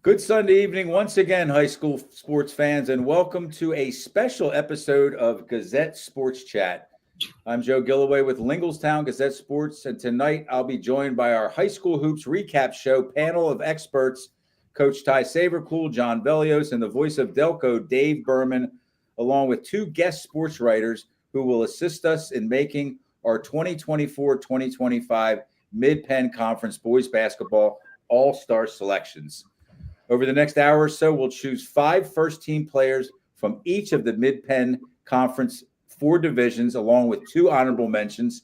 Good Sunday evening once again, high school sports fans, and welcome to a special episode of Gazette Sports Chat. I'm Joe Gilloway with Linglestown Gazette Sports, and tonight I'll be joined by our high school hoops recap show panel of experts, Coach Ty Sabercool, John Velios, and the voice of Delco, Dave Berman, along with two guest sports writers who will assist us in making our 2024-2025 Mid-Penn Conference boys basketball all-star selections. Over the next hour or so, we'll choose 5 first-team players from each of the Mid-Penn Conference 4 divisions, along with 2 honorable mentions.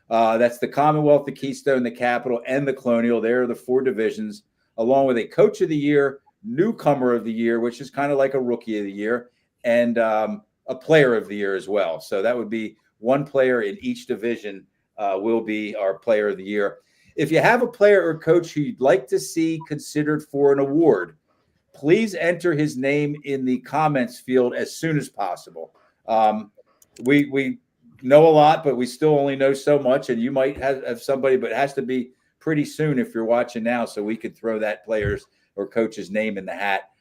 That's the Commonwealth, the Keystone, the Capital, and the Colonial. There are the 4 divisions, along with a Coach of the Year, Newcomer of the Year, which is kind of like a Rookie of the Year, and a Player of the Year as well. So that would be one player in each division will be our Player of the Year. If you have a player or coach who you'd like to see considered for an award, please enter his name in the comments field as soon as possible. We know a lot, but we still only know so much, and you might have somebody, but it has to be pretty soon if you're watching now so we could throw that player's or coach's name in the hat.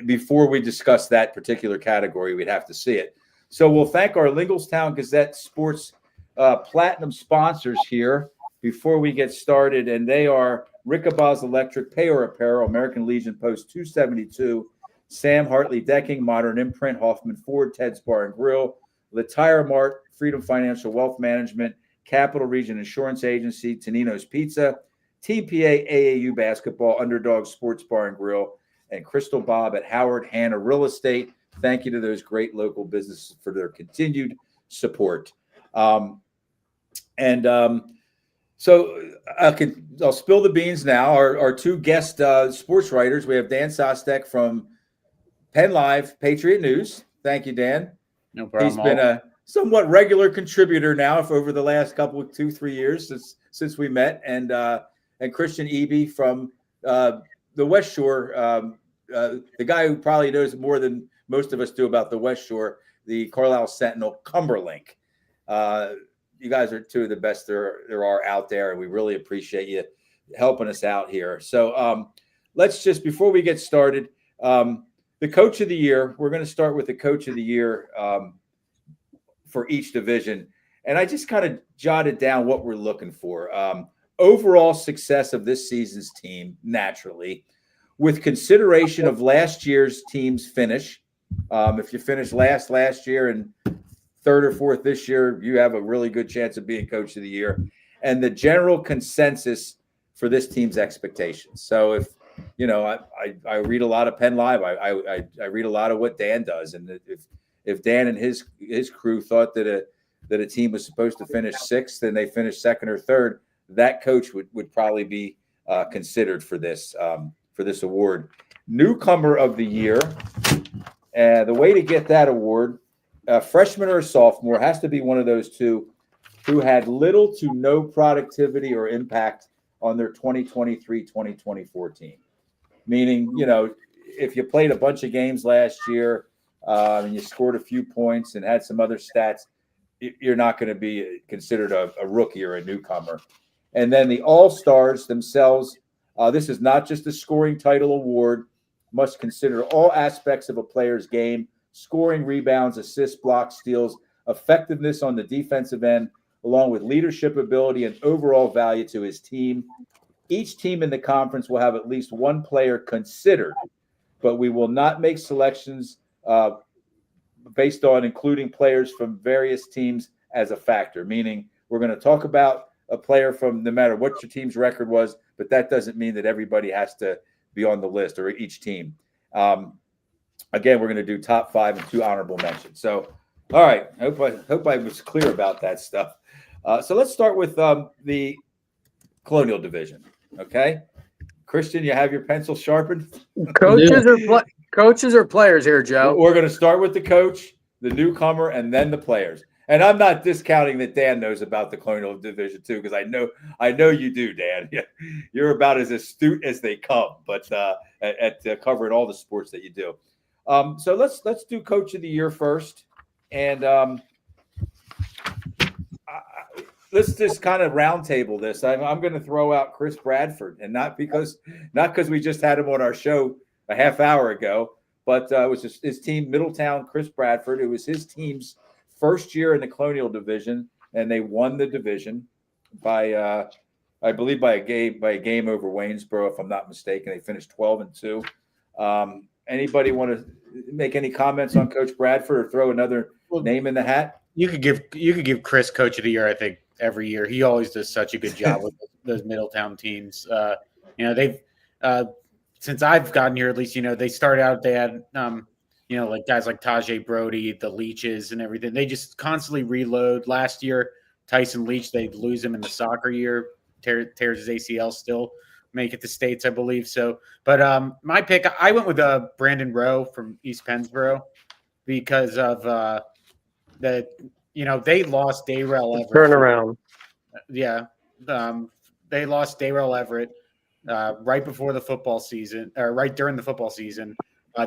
Before we discuss that particular category, we'd have to see it. So we'll thank our Linglestown Gazette Sports Platinum sponsors here before we get started, and they are Rickabaw's Electric, Payor Apparel, American Legion Post 272, Sam Hartley Decking, Modern Imprint, Hoffman Ford, Ted's Bar and Grill, The Tire Mart, Freedom Financial Wealth Management, Capital Region Insurance Agency, Tonino's Pizza, TPA AAU Basketball, Underdog Sports Bar and Grill, and Crystal Bob at Howard Hanna Real Estate. Thank you to those great local businesses for their continued support. So I'll spill the beans now. Our 2 guest sports writers, we have Dan Sostek from PennLive, Patriot News. Thank you, Dan. No problem. He's been a somewhat regular contributor now for over the last couple of 2-3 years since we met, and Christian Eby from the West Shore, the guy who probably knows more than most of us do about the West Shore, the Carlisle Sentinal, Cumberlink. You guys are 2 of the best there are out there, and we really appreciate you helping us out here. So let's just, before we get started, the Coach of the Year, we're going to start with the Coach of the Year for each division. And I just kind of jotted down what we're looking for. Overall success of this season's team, naturally, with consideration of last year's team's finish. If you finished last year and 3rd or 4th this year, you have a really good chance of being Coach of the Year, and the general consensus for this team's expectations. So if, you know, I read a lot of PennLive, I read a lot of what Dan does. And if Dan and his crew thought that a team was supposed to finish 6th and they finished 2nd or 3rd, that coach would probably be considered for this award. Newcomer of the Year, the way to get that award, freshman or sophomore, has to be one of those 2 who had little to no productivity or impact on their 2023-2024 team. Meaning, you know, if you played a bunch of games last year and you scored a few points and had some other stats, you're not going to be considered a rookie or a newcomer. And then the All-Stars themselves, this is not just a scoring title award, must consider all aspects of a player's game: scoring, rebounds, assists, blocks, steals, effectiveness on the defensive end, along with leadership ability and overall value to his team. Each team in the conference will have at least 1 player considered, but we will not make selections based on including players from various teams as a factor, meaning we're going to talk about a player from no matter what your team's record was, but that doesn't mean that everybody has to be on the list or each team. Again, we're going to do top 5 and 2 honorable mentions. So, all right, hope I was clear about that stuff. So let's start with the Colonial Division. Okay, Christian, you have your pencil sharpened. Coaches or players here, Joe? We're going to start with the coach, the newcomer, and then the players. And I'm not discounting that Dan knows about the Colonial Division too, because I know you do, Dan. You're about as astute as they come, but at covering all the sports that you do. So let's do Coach of the Year first, and let's just kind of roundtable this. I'm going to throw out Chris Bradford, and not because we just had him on our show a half hour ago, but it was his team, Middletown. Chris Bradford. It was his team's first year in the Colonial Division, and they won the division by I believe by a game over Waynesboro, if I'm not mistaken. They finished 12-2. Anybody want to make any comments on Coach Bradford or throw another name in the hat? You could give Chris Coach of the Year, I think, every year. He always does such a good job with those Middletown teams. They've since I've gotten here, at least, they started out, they had like guys like Tajay Brody, the Leaches and everything. They just constantly reload. Last year, Tyson Leach, they lose him in the soccer year, tears his ACL still, make it to States, I believe. So, but my pick, I went with Brandon Rowe from East Pennsboro because of they lost Dayrell Everett. Turnaround. Yeah. They lost Dayrell Everett right before the football season, or right during the football season,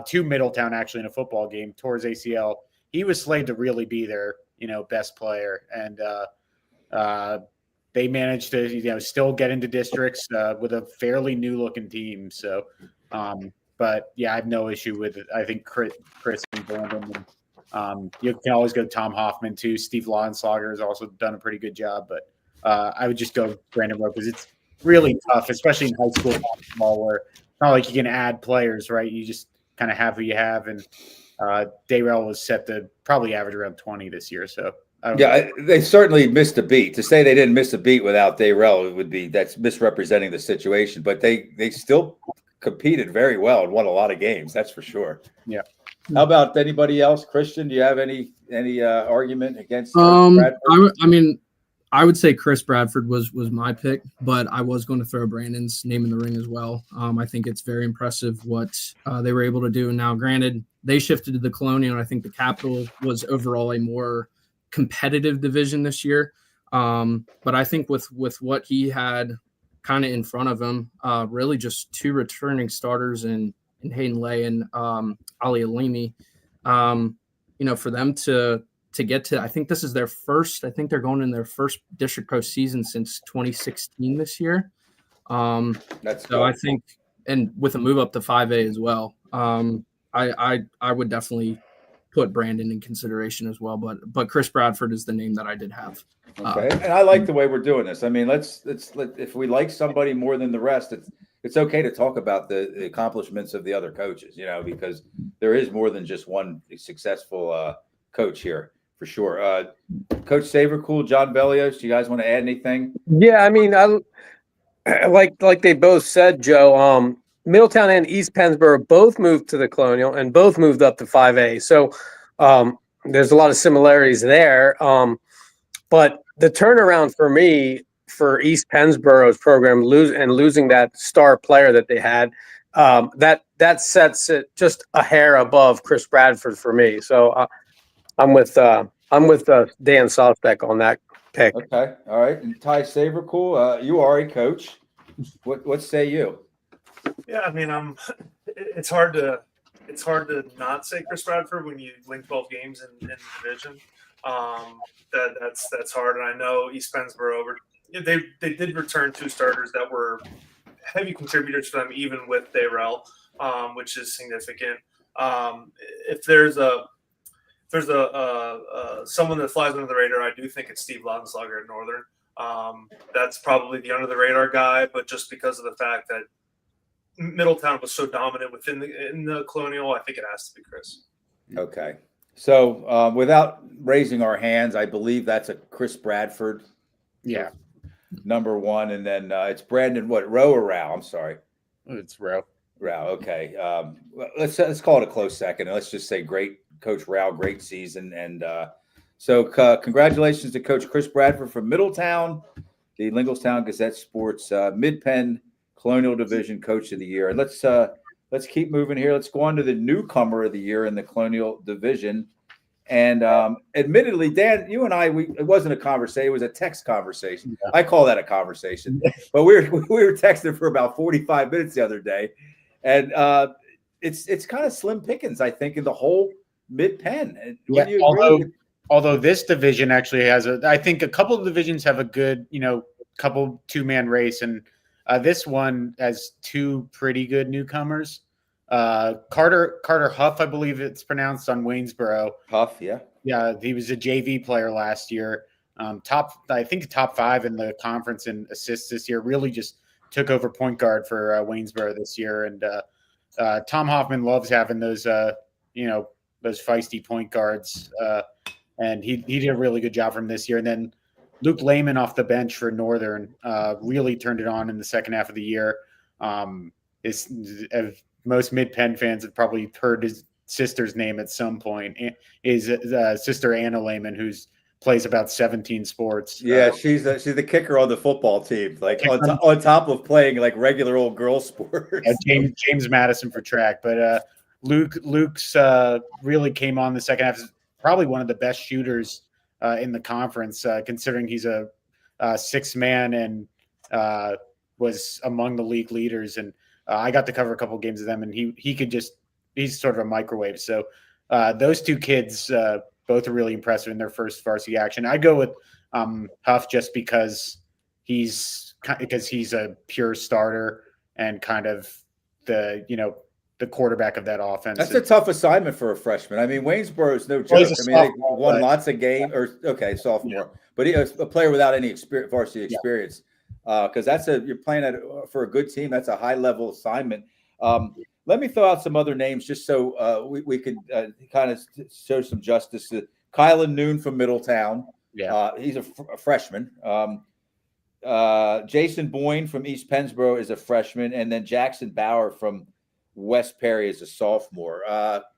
to Middletown, actually, in a football game, tore his ACL. He was slated to really be their, best player. And they managed to, still get into districts with a fairly new looking team. So, but yeah, I have no issue with it. I think Chris and Brandon, and you can always go Tom Hoffman too. Steve Lauenslager has also done a pretty good job, but I would just go Brandon Rowe because it's really tough, especially in high school basketball, where it's not like you can add players, right? You just kind of have who you have, and Dayrell was set to probably average around 20 this year. So they certainly missed a beat. To say they didn't miss a beat without Dayrell that's misrepresenting the situation. But they still competed very well and won a lot of games. That's for sure. Yeah. How about anybody else? Christian, do you have any argument against Bradford? I would say Chris Bradford was my pick, but I was going to throw Brandon's name in the ring as well. I think it's very impressive what they were able to do. And now, granted, they shifted to the Colonial, and I think the Capital was overall a more competitive division this year. But I think with what he had kind of in front of him, really just two returning starters in Hayden Lay and Ali Alimi, for them to get to, I think this is their first, I think they're going in their first district postseason since 2016 this year. That's so cool. I think, and with a move up to 5A as well, I would definitely put Brandon in consideration as well, but Chris Bradford is the name that I did have. Okay, and I like the way we're doing this. I mean, let's if we like somebody more than the rest, it's okay to talk about the accomplishments of the other coaches, because there is more than just one successful coach here, for sure. Coach Savercool, John Bellios, do you guys want to add anything? Yeah, I mean, I like they both said, Joe. Middletown and East Pennsboro both moved to the Colonial and both moved up to 5A. So there's a lot of similarities there. But the turnaround for me for East Pennsboro's program losing that star player that they had, that sets it just a hair above Chris Bradford for me. So I'm with Dan Sostek on that pick. Okay, all right. And Ty Savercool, you are a coach. What say you? Yeah, I mean, it's hard to not say Chris Bradford when you win 12 games in the division. That's hard, and I know East Pennsboro they did return two starters that were heavy contributors for them, even with Dayrell, which is significant. If there's someone that flies under the radar, I do think it's Steve Lauenslager at Northern. That's probably the under the radar guy, but just because of the fact that Middletown was so dominant in the Colonial, I think it has to be Chris. Okay. So without raising our hands, I believe that's a Chris Bradford. Yeah. Number one. And then it's Brandon, Rowe or Rao? I'm sorry. It's Rowe. Rao. Okay. Let's call it a close second. Let's just say great Coach Rao, great season. And so congratulations to Coach Chris Bradford from Middletown, the Linglestown Gazette Sports Mid-Penn Colonial Division Coach of the Year. And let's keep moving here. Let's go on to the newcomer of the year in the Colonial Division. And admittedly, Dan, you and I, it wasn't a conversation; it was a text conversation. Yeah. I call that a conversation. But we were texting for about 45 minutes the other day, and it's kind of slim pickings, I think, in the whole Mid-Penn. Yeah, although although this division actually has I think a couple of divisions have a good, couple 2-man race, and this one has 2 pretty good newcomers. Carter Huff, I believe it's pronounced, on Waynesboro. Huff, yeah. Yeah, he was a JV player last year. Top 5 in the conference in assists this year. Really just took over point guard for Waynesboro this year. And Tom Hoffman loves having those, those feisty point guards. And he did a really good job from this year. And then Luke Lehman off the bench for Northern really turned it on in the second half of the year. Most Mid-Penn fans have probably heard his sister's name at some point. Is sister Anna Lehman, who's plays about 17 sports. Yeah, she's the kicker on the football team, like on top of playing like regular old girl sports. James Madison for track, but Luke's really came on the second half. Probably one of the best shooters in the conference, considering he's a 6-man and was among the league leaders. And I got to cover a couple of games of them, and he's sort of a microwave. So those 2 kids both are really impressive in their first varsity action. I'd go with Huff just because he's a pure starter and kind of the quarterback of that offense. That's a tough assignment for a freshman. I mean, Waynesboro is no joke. I mean, they won lots of games. Sophomore, but he was a player without any varsity experience. Because you're playing for a good team. That's a high level assignment. Let me throw out some other names just so we could kind of show some justice to Kylan Noon from Middletown. Yeah, he's a freshman. Jason Boyne from East Pennsboro is a freshman, and then Jackson Bauer from West Perry is a sophomore.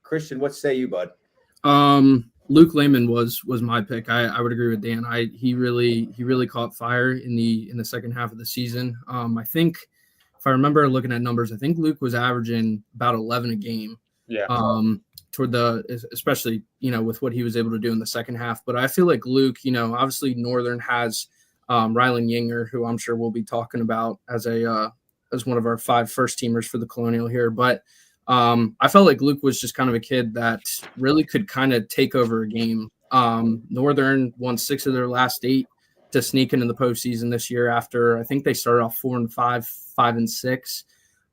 Christian, what say you, bud? Luke Lehman was my pick. I would agree with Dan. He really caught fire in the second half of the season. I think if I remember looking at numbers, I think Luke was averaging about 11 a game. Yeah. Especially with what he was able to do in the second half. But I feel like Luke, obviously Northern has Rylan Yinger, who I'm sure we'll be talking about as one of our 5 first teamers for the Colonial here. But I felt like Luke was just kind of a kid that really could kind of take over a game. Northern won 6 of their last 8 to sneak into the postseason this year after I think they started off 4-5, 5-6.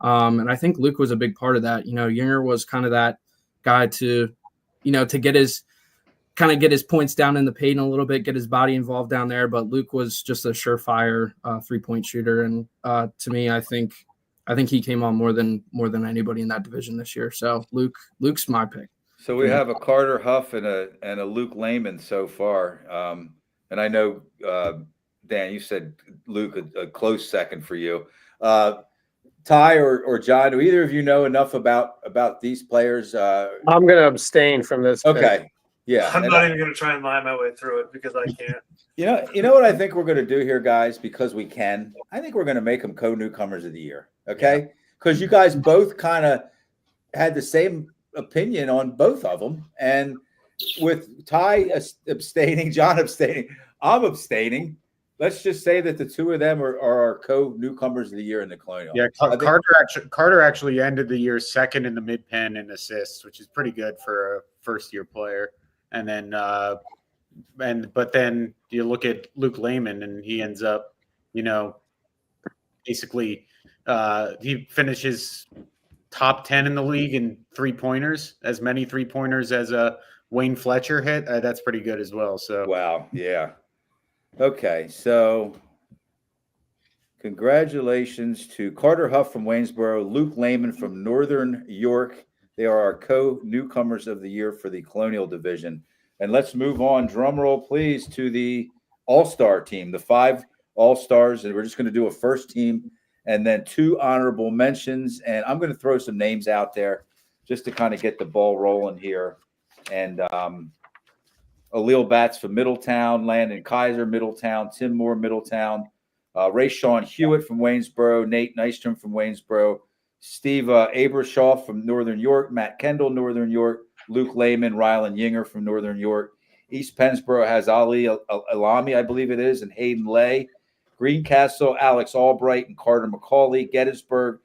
And I think Luke was a big part of that. Yinger was kind of that guy to get his points down in the paint a little bit, get his body involved down there. But Luke was just a surefire 3-point shooter. And to me, I think he came on more than anybody in that division this year. So Luke's my pick. So we have a Carter Huff and a Luke Lehman so far. And I know, Dan, you said Luke a close second for you. Ty or John, do either of you know enough about these players? I'm going to abstain from this. Okay. Pick. Yeah. I'm not even going to try and lie my way through it because I can't. You know what I think we're going to do here, guys, because we can? I think we're going to make them co-newcomers of the year, okay? Because you guys both kind of had the same opinion on both of them. And with Ty abstaining, John abstaining, I'm abstaining. Let's just say that the 2 of them are our co-newcomers of the year in the Colonial. Yeah, Carter actually ended the year second in the Mid-Penn in assists, which is pretty good for a first-year player. And then, but then you look at Luke Lehman, and he ends up, basically, he finishes top 10 in the league in 3-pointers, as many 3-pointers as Wayne Fletcher hit. That's pretty good as well. So wow, yeah. Okay, so congratulations to Carter Huff from Waynesboro, Luke Lehman from Northern York. They are our co-newcomers of the year for the Colonial Division. And let's move on, drum roll please, to the All-Star team, the 5 All-Stars. And we're just going to do a first team and then 2 honorable mentions. And I'm going to throw some names out there just to kind of get the ball rolling here. And Alil Batts from Middletown, Landon Kaiser, Middletown, Tim Moore, Middletown, Rayshawn Hewitt from Waynesboro, Nate Nystrom from Waynesboro, Steve Abershaw from Northern York, Matt Kendall, Northern York, Luke Lehman, Rylan Yinger from Northern York. East Pennsboro has Ali Alami, I believe it is, and Hayden Lay. Greencastle, Alex Albright and Carter McCauley. Gettysburg,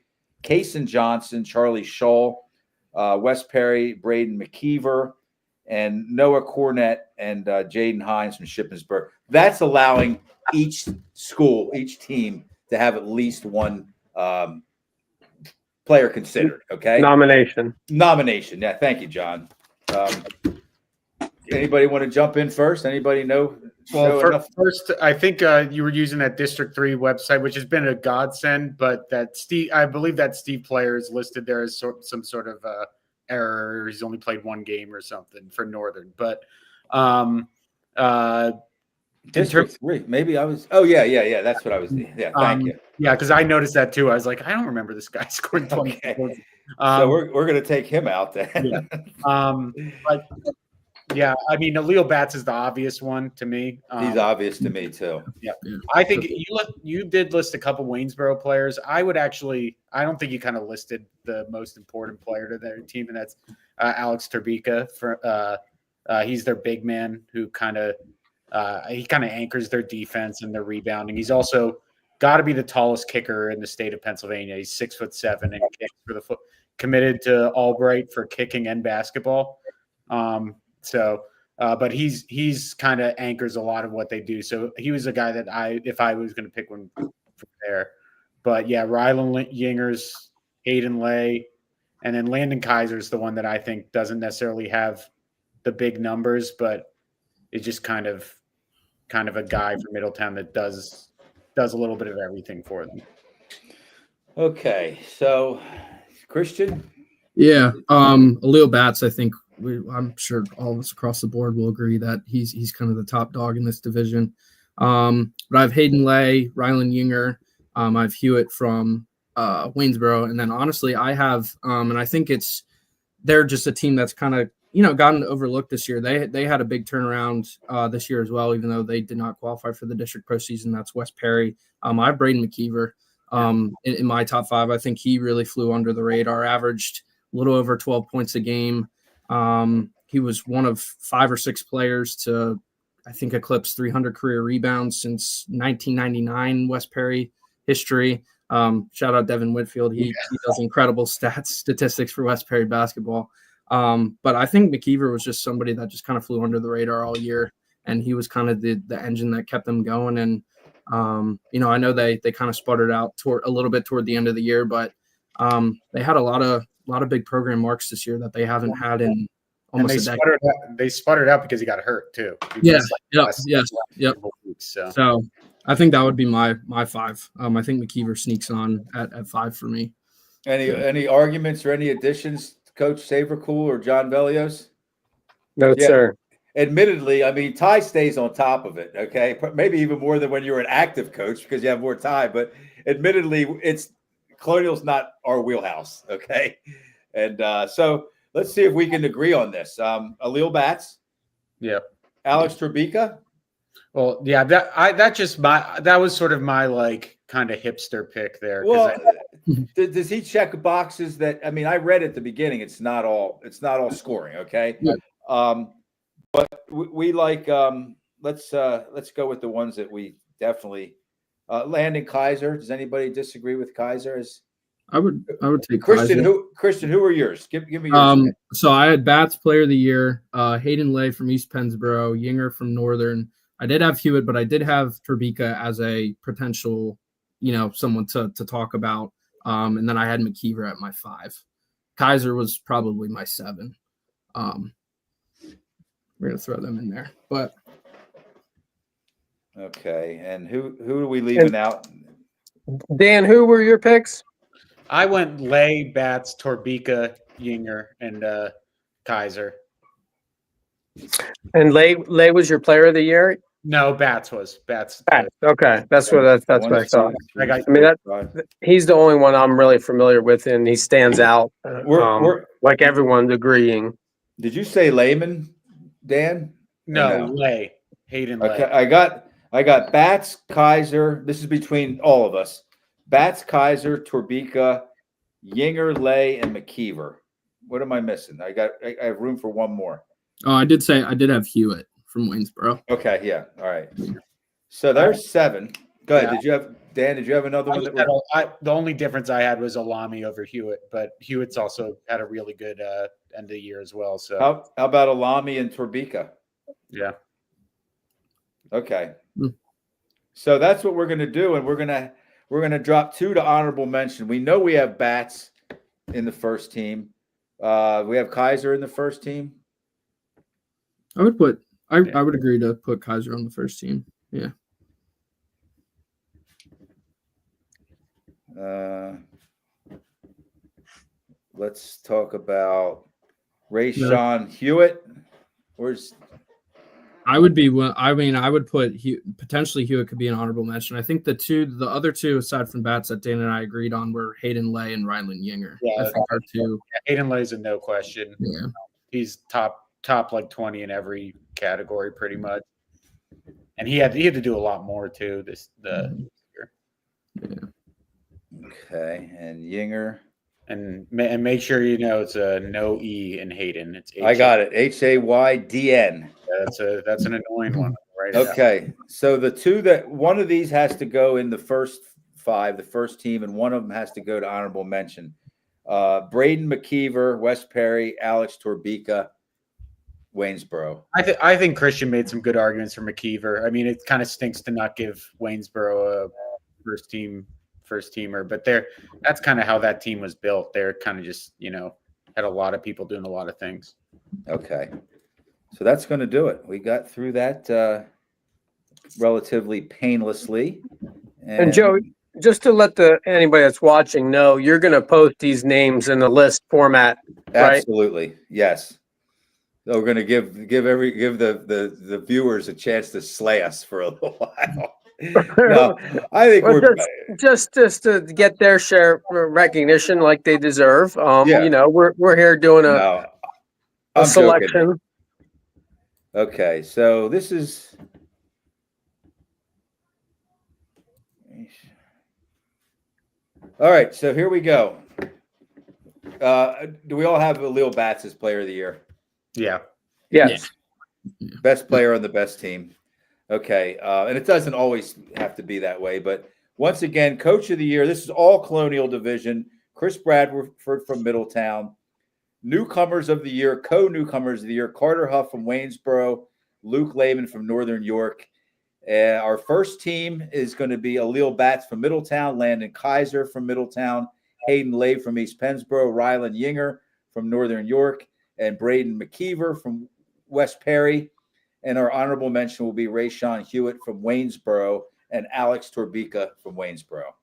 Kaysen Johnson, Charlie Shull. West Perry, Braden McKeever. and Noah Cornett and Jaden Hines from Shippensburg. That's allowing each school, each team to have at least one player considered. Okay. Nomination. Yeah. Thank you, John. Anybody want to jump in first? Anybody know? Well, first, I think you were using that District 3 website, which has been a godsend, but I believe that Steve Player is listed there as some sort of error. He's only played one game or something for Northern. But District 3, maybe I was. Oh, yeah. That's what I was. Yeah, thank you. Yeah, because I noticed that too. I was like, I don't remember this guy scoring 20 goals. So we're going to take him out then. Yeah. But yeah, I mean, Leo Batts is the obvious one to me. He's obvious to me too. Yeah, I think you did list a couple Waynesboro players. I don't think you kind of listed the most important player to their team, and that's Alex Turbika. He's their big man who kind of anchors their defense and their rebounding. He's also got to be the tallest kicker in the state of Pennsylvania. He's 6'7" and kicks for the committed to Albright for kicking and basketball. But he's kind of anchors a lot of what they do. So he was a guy that if I was going to pick one from there. But yeah, Rylan Yingers, Hayden Lay, and then Landon Kaiser's the one that I think doesn't necessarily have the big numbers, but is just kind of a guy from Middletown that does a little bit of everything for them. Okay, so Christian. Yeah, Leo Batts, I think I'm sure all of us across the board will agree that he's kind of the top dog in this division. But I have Hayden Lay, Rylan Yinger, I have Hewitt from Waynesboro, and then honestly, I have and I think they're just a team that's kind of gotten overlooked this year. They had a big turnaround this year as well, even though they did not qualify for the district postseason. That's West Perry. I have Braden McKeever in my top 5. I think he really flew under the radar, averaged a little over 12 points a game. He was one of 5 or 6 players to, I think, eclipse 300 career rebounds since 1999 West Perry history. Shout out Devin Whitfield. He does incredible statistics for West Perry basketball. But I think McKeever was just somebody that just kind of flew under the radar all year, and he was kind of the engine that kept them going. And I know they kind of sputtered out a little bit toward the end of the year, but they had a lot of big program marks this year that they haven't had in almost a decade. They sputtered out because he got hurt too. Yep. So I think that would be my 5. I think McKeever sneaks on at 5 for me. Any arguments or any additions, Coach Savercool or John Velios? No, sir. Admittedly, I mean, Ty stays on top of it. Okay, maybe even more than when you're an active coach because you have more time. But admittedly, Colonial's not our wheelhouse. Okay, and so let's see if we can agree on this. Alil Batts. Yep. Alex Turbika. Well, yeah, that was sort of my like kind of hipster pick there. Well, does he check boxes that? I mean, I read at the beginning. It's not all scoring. Okay. Yeah. But we like. Let's go with the ones that we definitely. Landon Kaiser. Does anybody disagree with Kaiser? I would take Christian. Kaiser. Christian, who are yours? Give me yours. So I had Batts Player of the Year, Hayden Lay from East Pennsboro, Yinger from Northern. I did have Hewitt, but I did have Turbika as a potential, someone to talk about. And then I had McKeever at my 5. Kaiser was probably my 7. We're gonna throw them in there, but okay. And who are we leaving out? Dan, who were your picks? I went Lay, Batts, Turbika, Yinger, and Kaiser. And Lay was your player of the year? No, Batts was. Batts. Okay, that's what I thought. He's the only one I'm really familiar with, and he stands out. We're like everyone's agreeing. Did you say Layman, Dan? No, Lay. Hayden Lay. Okay, I got Batts, Kaiser. This is between all of us. Batts, Kaiser, Turbika, Yinger, Lay, and McKeever. What am I missing? I have room for one more. Oh, I did have Hewitt from Waynesboro. Okay, yeah. All right. So there's 7. Go ahead. Yeah. Did you have Dan, did you have another one that were? The only difference I had was Alami over Hewitt, but Hewitt's also had a really good end of the year as well. So How about Alami and Torbica? yeah. Okay. Hmm. So that's what we're going to do, and we're going to drop 2 to honorable mention. We know we have Bats in the first team. We have Kaiser in the first team. I would agree to put Kaiser on the first team. Yeah. Let's talk about Rayshawn Hewitt. I would put potentially Hewitt could be an honorable mention. I think the other two aside from Bats that Dan and I agreed on were Hayden Lay and Ryland Yinger. Yeah, I think our two. Hayden Lay's a no question. Yeah. He's top like 20 in every category pretty much. And he had to do a lot more too this year. Yeah. Okay, and Yinger. And make sure you know it's a no E in Hayden. It's I got it. Haydn. That's an annoying one. Right. Okay, so one of these has to go in the first 5, the first team, and one of them has to go to honorable mention. Braden McKeever, Wes Perry, Alex Torbica, Waynesboro. I think Christian made some good arguments for McKeever. I mean, it kind of stinks to not give Waynesboro a first teamer, but that's kind of how that team was built. They're kind of just, had a lot of people doing a lot of things. Okay. So that's going to do it. We got through that relatively painlessly. And Joe, just to let anybody that's watching know, you're going to post these names in the list format, right? Absolutely. Yes. So we're going to give the viewers a chance to slay us for a little while. No, I think we're just to get their share of recognition like they deserve. Yeah. We're here doing a selection. Joking. Okay, so this is all right. So here we go. Do we all have Alil Batts as Player of the Year? Yeah. Yes. Yeah. Best player on the best team. Okay, and it doesn't always have to be that way, but once again, Coach of the Year. This is all Colonial Division. Chris Bradford from Middletown. Newcomers of the Year, co-newcomers of the year, Carter Huff from Waynesboro, Luke Lehman from Northern York. Our first team is going to be Alil Batts from Middletown, Landon Kaiser from Middletown, Hayden Lay from East Pennsboro, Ryland Yinger from Northern York, and Braden McKeever from West Perry. And our honorable mention will be Rayshawn Hewitt from Waynesboro and Alex Torbica from Waynesboro.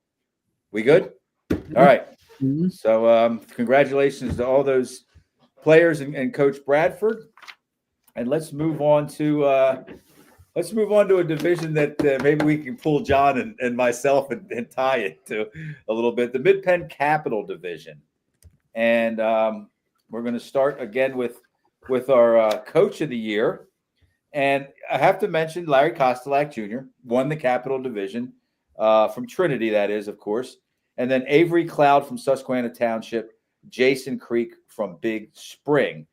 We good? All right. Mm-hmm. So congratulations to all those players and Coach Bradford. And let's move on to a division that maybe we can pull John and myself and tie it to a little bit. The Mid-Penn Capital Division. And we're going to start again with our Coach of the Year. And I have to mention Larry Kostelak Jr. won the Capital Division from Trinity, that is, of course. And then Avery Cloud from Susquehanna Township, Jason Creek from Big Spring.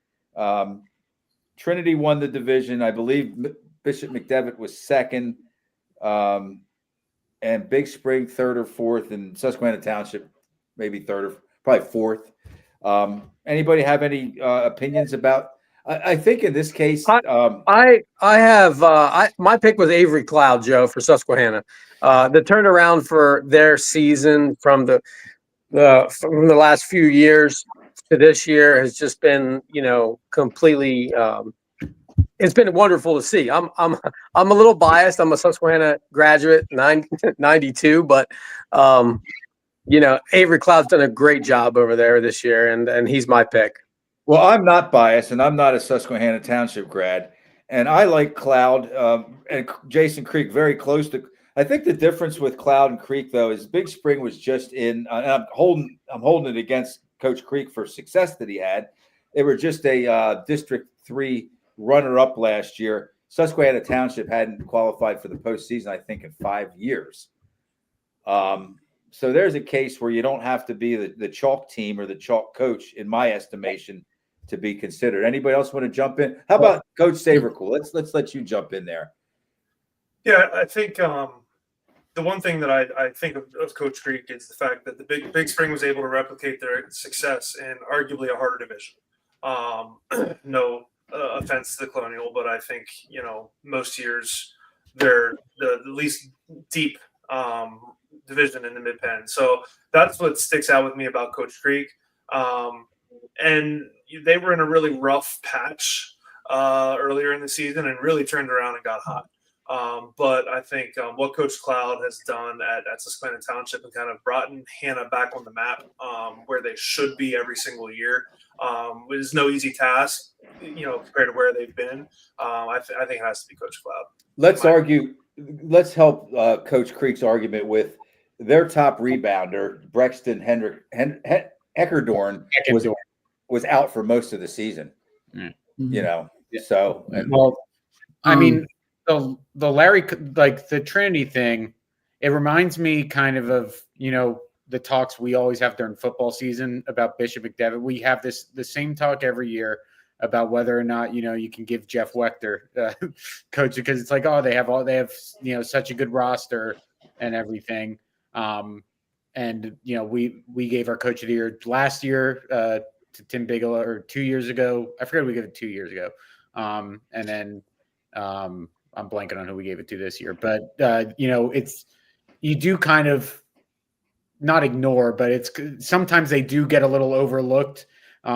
Trinity won the division. I believe Bishop McDevitt was second, and Big Spring third or fourth, and Susquehanna Township maybe third or probably fourth. Anybody have any opinions about? I think in this case, I have my pick was Avery Cloud, Joe, for Susquehanna. The turnaround for their season from the last few years to this year has just been, completely. It's been wonderful to see. I'm a little biased. I'm a Susquehanna graduate, 92, but Avery Cloud's done a great job over there this year, and he's my pick. Well, I'm not biased, and I'm not a Susquehanna Township grad, and I like Cloud and Jason Creek very close to. I think the difference with Cloud and Creek, though, is Big Spring was just in. And I'm holding it against Coach Creek for success that he had. They were just a District 3 runner-up last year. Susquehanna Township hadn't qualified for the postseason, I think, in 5 years. So there's a case where you don't have to be the chalk team or the chalk coach, in my estimation, to be considered. Anybody else want to jump in? How about Coach Sabercool? Let's let you jump in there. Yeah, I think the one thing that I think of Coach Creek is the fact that the Big Spring was able to replicate their success in arguably a harder division. No offense to the Colonial, but I think, most years they're the least deep division in the Mid-Penn. So that's what sticks out with me about Coach Creek. And they were in a really rough patch earlier in the season and really turned around and got hot. But I think what Coach Cloud has done at Susquehanna Township and kind of brought Hannah back on the map where they should be every single year is no easy task, compared to where they've been. I think it has to be Coach Cloud. Let's help Coach Creek's argument with their top rebounder, Brexton Heckerdorn, was out for most of the season. So I mean, the Larry, like the Trinity thing, it reminds me kind of the talks we always have during football season about Bishop McDevitt. We have the same talk every year about whether or not you can give Jeff Wechter coach, because it's like, oh, they have such a good roster and everything. And we gave our coach of the year last year to Tim Bigelow, or 2 years ago. I forget, we gave it 2 years ago. And then I'm blanking on who we gave it to this year, but it's, you do kind of not ignore, but it's sometimes they do get a little overlooked,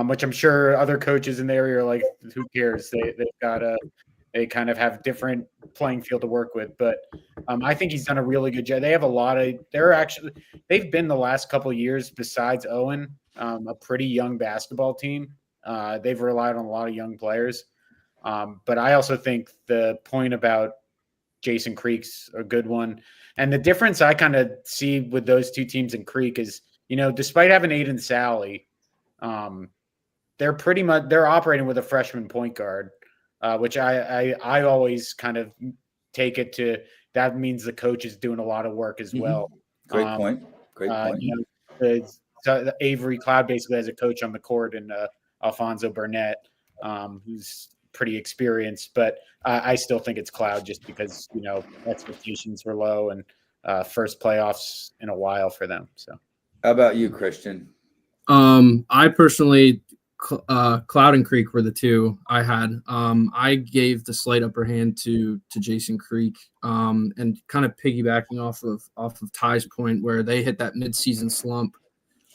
which I'm sure other coaches in the area are like, who cares? They kind of have different playing field to work with, but I think he's done a really good job. They have they've been the last couple of years, besides Owen, a pretty young basketball team. They've relied on a lot of young players. But I also think the point about Jason Creek's a good one. And the difference I kind of see with those two teams in Creek is, despite having Aiden Sally, they're operating with a freshman point guard, which I always kind of take it to, that means the coach is doing a lot of work as well. Great point. Avery Cloud basically has a coach on the court, and Alfonso Burnett, who's pretty experienced, but I still think it's Cloud, just because expectations were low and first playoffs in a while for them. So how about you, Christian? I personally, Cloud and Creek were the two I had. I gave the slight upper hand to Jason Creek, and kind of piggybacking off of Ty's point, where they hit that midseason slump,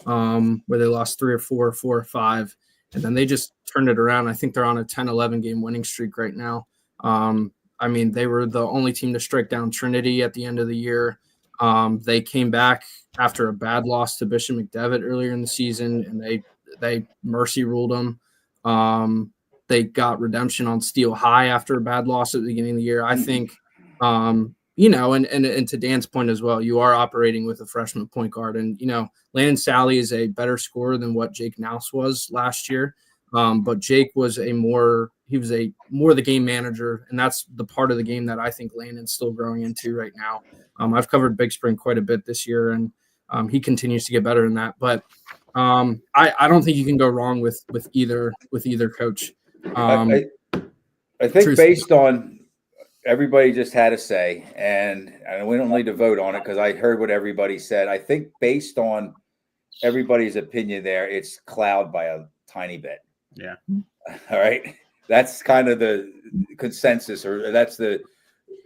where they lost 3 or 4 or 5. And then they just turned it around. I think they're on a 10-11 game winning streak right now. I mean, they were the only team to strike down Trinity at the end of the year. They came back after a bad loss to Bishop McDevitt earlier in the season, and they mercy ruled them. They got redemption on Steel High after a bad loss at the beginning of the year. I think, and to Dan's point as well, you are operating with a freshman point guard, and Landon Sally is a better scorer than what Jake Nouse was last year. But Jake was more the game manager, and that's the part of the game that I think Landon's still growing into right now. I've covered Big Spring quite a bit this year, and he continues to get better in that. But I don't think you can go wrong with either coach. I think based on everybody just had to say, and we don't need to vote on it because I heard what everybody said. I think based on everybody's opinion there, it's Cloud by a tiny bit. Yeah. All right. That's kind of the consensus, or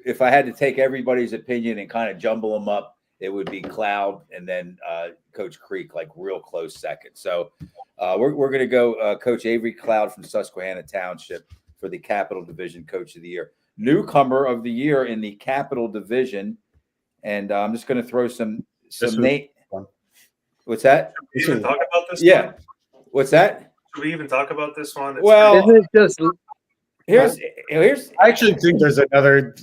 if I had to take everybody's opinion and kind of jumble them up, it would be Cloud and then Coach Creek, like real close second. So we're going to go Coach Avery Cloud from Susquehanna Township for the Capital Division Coach of the Year. Newcomer of the year in the Capital Division. And I'm just going to throw some name. What's that? Should we even talk about this? Yeah. One? What's that? Should we even talk about this one? Isn't it just Here's. I actually think there's another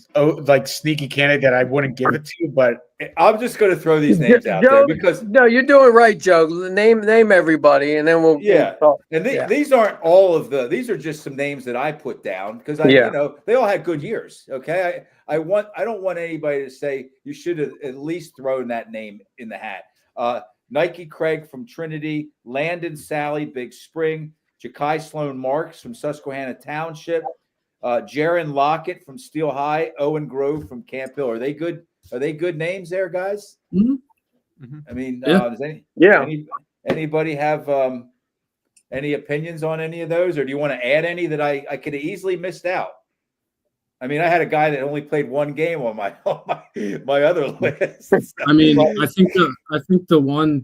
sneaky candidate that I wouldn't give it to, but I'm just going to throw these names out there because you're doing right, Joe. Name everybody, and then we'll talk. And these aren't all of these are just some names that I put down because they all had good years. Okay, I don't want anybody to say you should have at least thrown that name in the hat. Nike Craig from Trinity, Landon Sally, Big Spring, Ja'Kai Sloan Marks from Susquehanna Township, Jaron Lockett from Steel High, Owen Grove from Camp Hill. Are they good Are they good names there, guys? Mhm. I mean, Yeah. does Yeah. anybody have any opinions on any of those, or do you want to add any that I could have easily missed out? I mean, I had a guy that only played one game on my my other list. I mean, I think the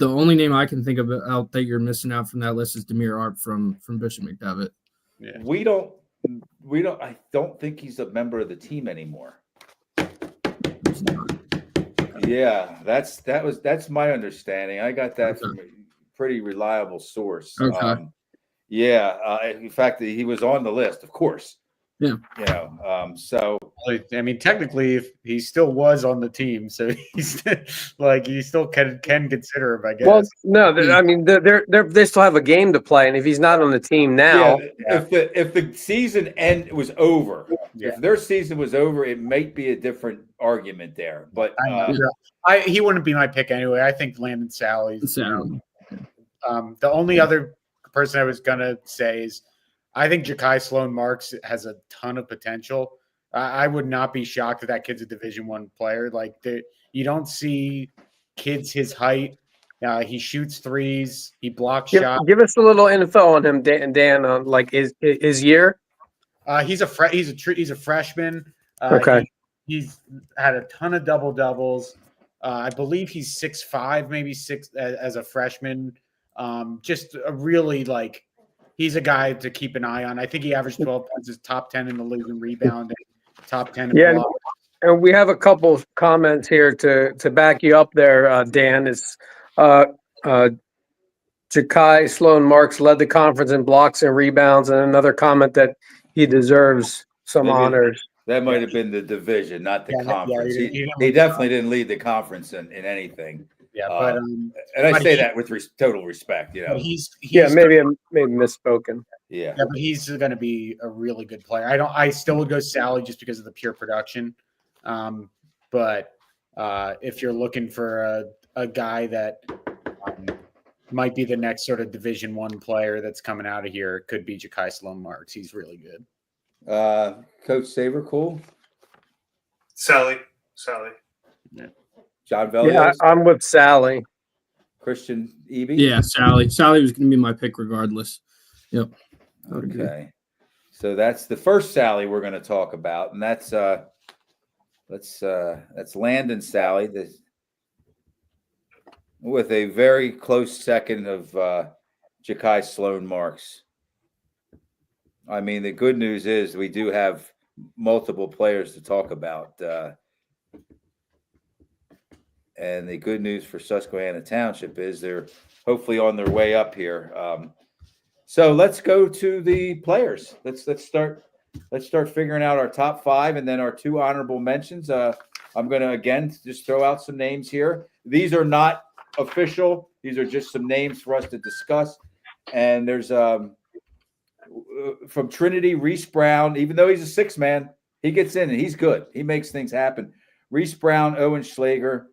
only name I can think of out that you're missing out from that list is Demir Arp from Bishop McDevitt. Yeah. we don't. I don't think he's a member of the team anymore. Yeah, that's my understanding. I got that from a pretty reliable source. Okay. In fact, he was on the list, of course. Yeah. You know, so I mean, technically, if he still was on the team, so he's like he still can consider him, I guess. Well, no, I mean they still have a game to play, and if he's not on the team now, if the season was over, Yeah. if their season was over, it might be a different argument there. But He wouldn't be my pick anyway. I think Landon Sally's. So, The only other person I was gonna say is I think Ja'Kai Sloan Marks has a ton of potential. I would not be shocked if that kid's a Division I player. Like you don't see kids his height. He shoots threes. He blocks shots. give us a little info on him, Dan, on like his year. He's a freshman. Okay. He's had a ton of double doubles. I believe he's 6'5", maybe 6 as a freshman. Just a really he's a guy to keep an eye on. I think he averaged 12 points, is top 10 in the league in rebounding, top 10 in blocks. And we have a couple comments here to back you up there, Dan. Is Ja'Kai Sloan Marks led the conference in blocks and rebounds, and another comment that he deserves some honors. that might have been the division, not the conference. He He definitely didn't lead the conference in anything. Yeah, but and I say that with total respect. You know, he's maybe misspoken. Yeah, but he's going to be a really good player. I still would go Sally just because of the pure production. But if you're looking for a guy that might be the next sort of Division I player that's coming out of here, it could be Ja'Kai Sloan Marks. He's really good. Coach Saber, cool. Sally. Yeah. John Velios. Yeah, I'm with Sally. Christian Eby. yeah, Sally was going to be my pick regardless. Yep. Okay. So that's the first Sally we're going to talk about, and that's Landon Sally, with a very close second of Ja'Kai Sloan Marks. I mean, the good news is we do have multiple players to talk about. And the good news for Susquehanna Township is they're hopefully on their way up here. So let's go to the players. Let's start figuring out our top 5 and then our 2 honorable mentions. I'm going to again just throw out some names here. These are not official. These are just some names for us to discuss. And there's from Trinity, Reese Brown. Even though he's a 6-man, he gets in and he's good. He makes things happen. Reese Brown, Owen Schlager,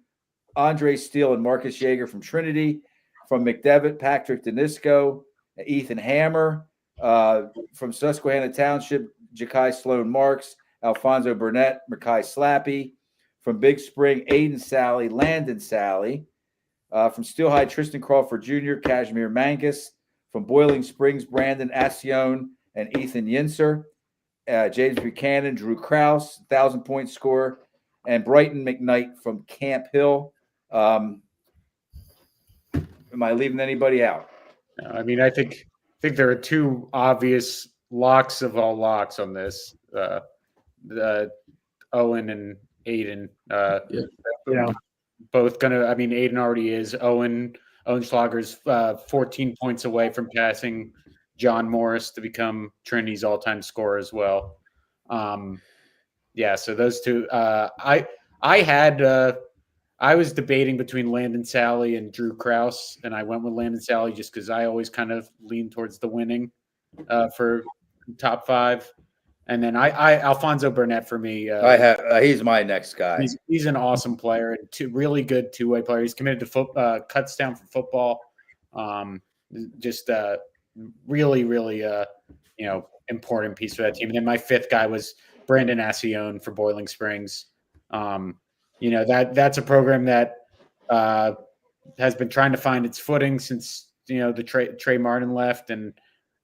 Andre Steele, and Marcus Yeager from Trinity. From McDevitt, Patrick Denisco, Ethan Hammer. From Susquehanna Township, Ja'Kai Sloan Marks, Alfonso Burnett, Mackay Slappy. From Big Spring, Aiden Sally, Landon Sally. From Steel High, Tristan Crawford Jr., Kashmir Mangus. From Boiling Springs, Brandon Asione and Ethan Yinser. James Buchanan, Drew Krause, 1,000-point scorer. And Brighton McKnight from Camp Hill. Am I leaving anybody out? I mean, I think there are 2 obvious locks of all locks on this. Owen and Aiden. Both gonna. I mean, Aiden already is. Owen Schlager's 14 points away from passing John Morris to become Trinity's all-time scorer as well. So those 2. I was debating between Landon Sally and Drew Krause, and I went with Landon Sally just because I always kind of lean towards the winning for top 5. And then Alfonso Burnett for me. He's my next guy. He's an awesome player and really good 2-way player. He's committed to cuts down for football. Really, really, important piece for that team. And then my 5th guy was Brandon Asione for Boiling Springs. that's a program that has been trying to find its footing since the Trey Martin left, and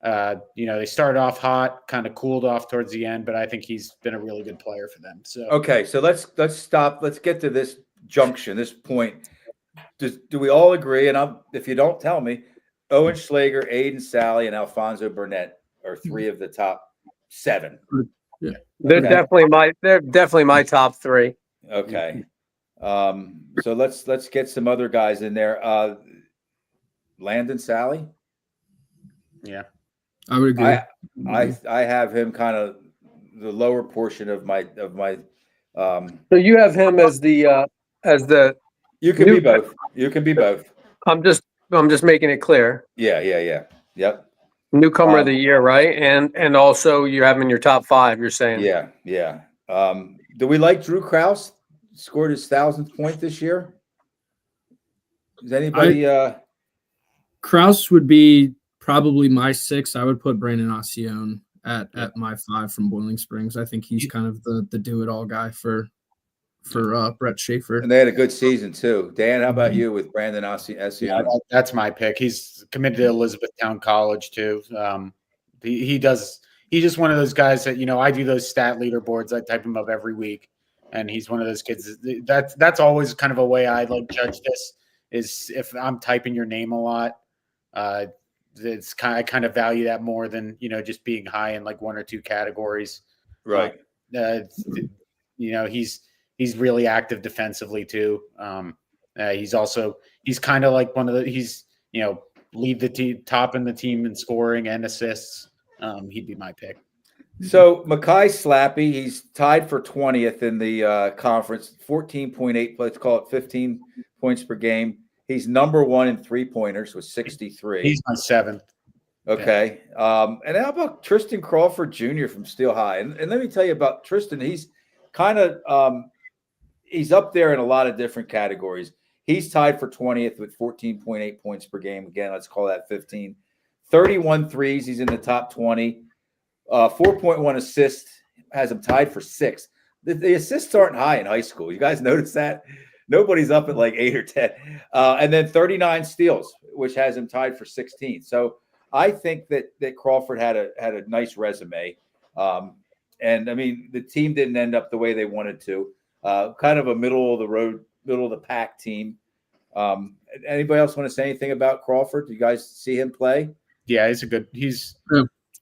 they started off hot, kind of cooled off towards the end, but I think he's been a really good player for them. So Okay, so let's stop. Let's get to this junction, this point. Do we all agree? And if you don't tell me, Owen Schlager, Aiden Sally, and Alfonso Burnett are 3 of the top 7. Yeah. They're Okay. definitely my top 3. Okay. So let's get some other guys in there. Landon Sally. Yeah, I would agree. I have him kind of the lower portion of my. So you have him as the You can be both. You can be both. I'm just making it clear. Yeah. Yep. Newcomer of the year, right? And also you have him in your top 5, you're saying. Yeah. Do we like Drew Krause? Scored his 1,000th point this year. Does anybody? Kraus would be probably my 6. I would put Brandon Osceone at my 5 from Boiling Springs. I think he's kind of the do-it-all guy for Brett Schaefer. And they had a good season too. Dan, how about you with Brandon Osceone? Yeah, that's my pick. He's committed to Elizabethtown College too. He's just one of those guys that I do those stat leaderboards. I type him up every week, and he's one of those kids. That's always kind of a way I judge this. Is if I'm typing your name a lot, I kind of value that more than just being high in 1 or 2 categories. Right. He's really active defensively too. He's kind of like one of the lead the team, top in the team in scoring and assists. He'd be my pick. So Makai Slappy, he's tied for 20th in the conference, 14.8. Let's call it 15 points per game. He's number 1 in 3-pointers with 63. He's my 7th. Okay. And how about Tristan Crawford Jr. from Steel High? And let me tell you about Tristan. He's kind of he's up there in a lot of different categories. He's tied for 20th with 14.8 points per game. Again, let's call that 15. 31 threes. He's in the top 20. 4.1 assists. Has him tied for 6th. The assists aren't high in high school. You guys notice that? Nobody's up at 8 or 10. And then 39 steals, which has him tied for 16th. So I think that Crawford had a nice resume. And I mean, the team didn't end up the way they wanted to. Kind of a middle of the pack team. Anybody else want to say anything about Crawford? Do you guys see him play? Yeah, I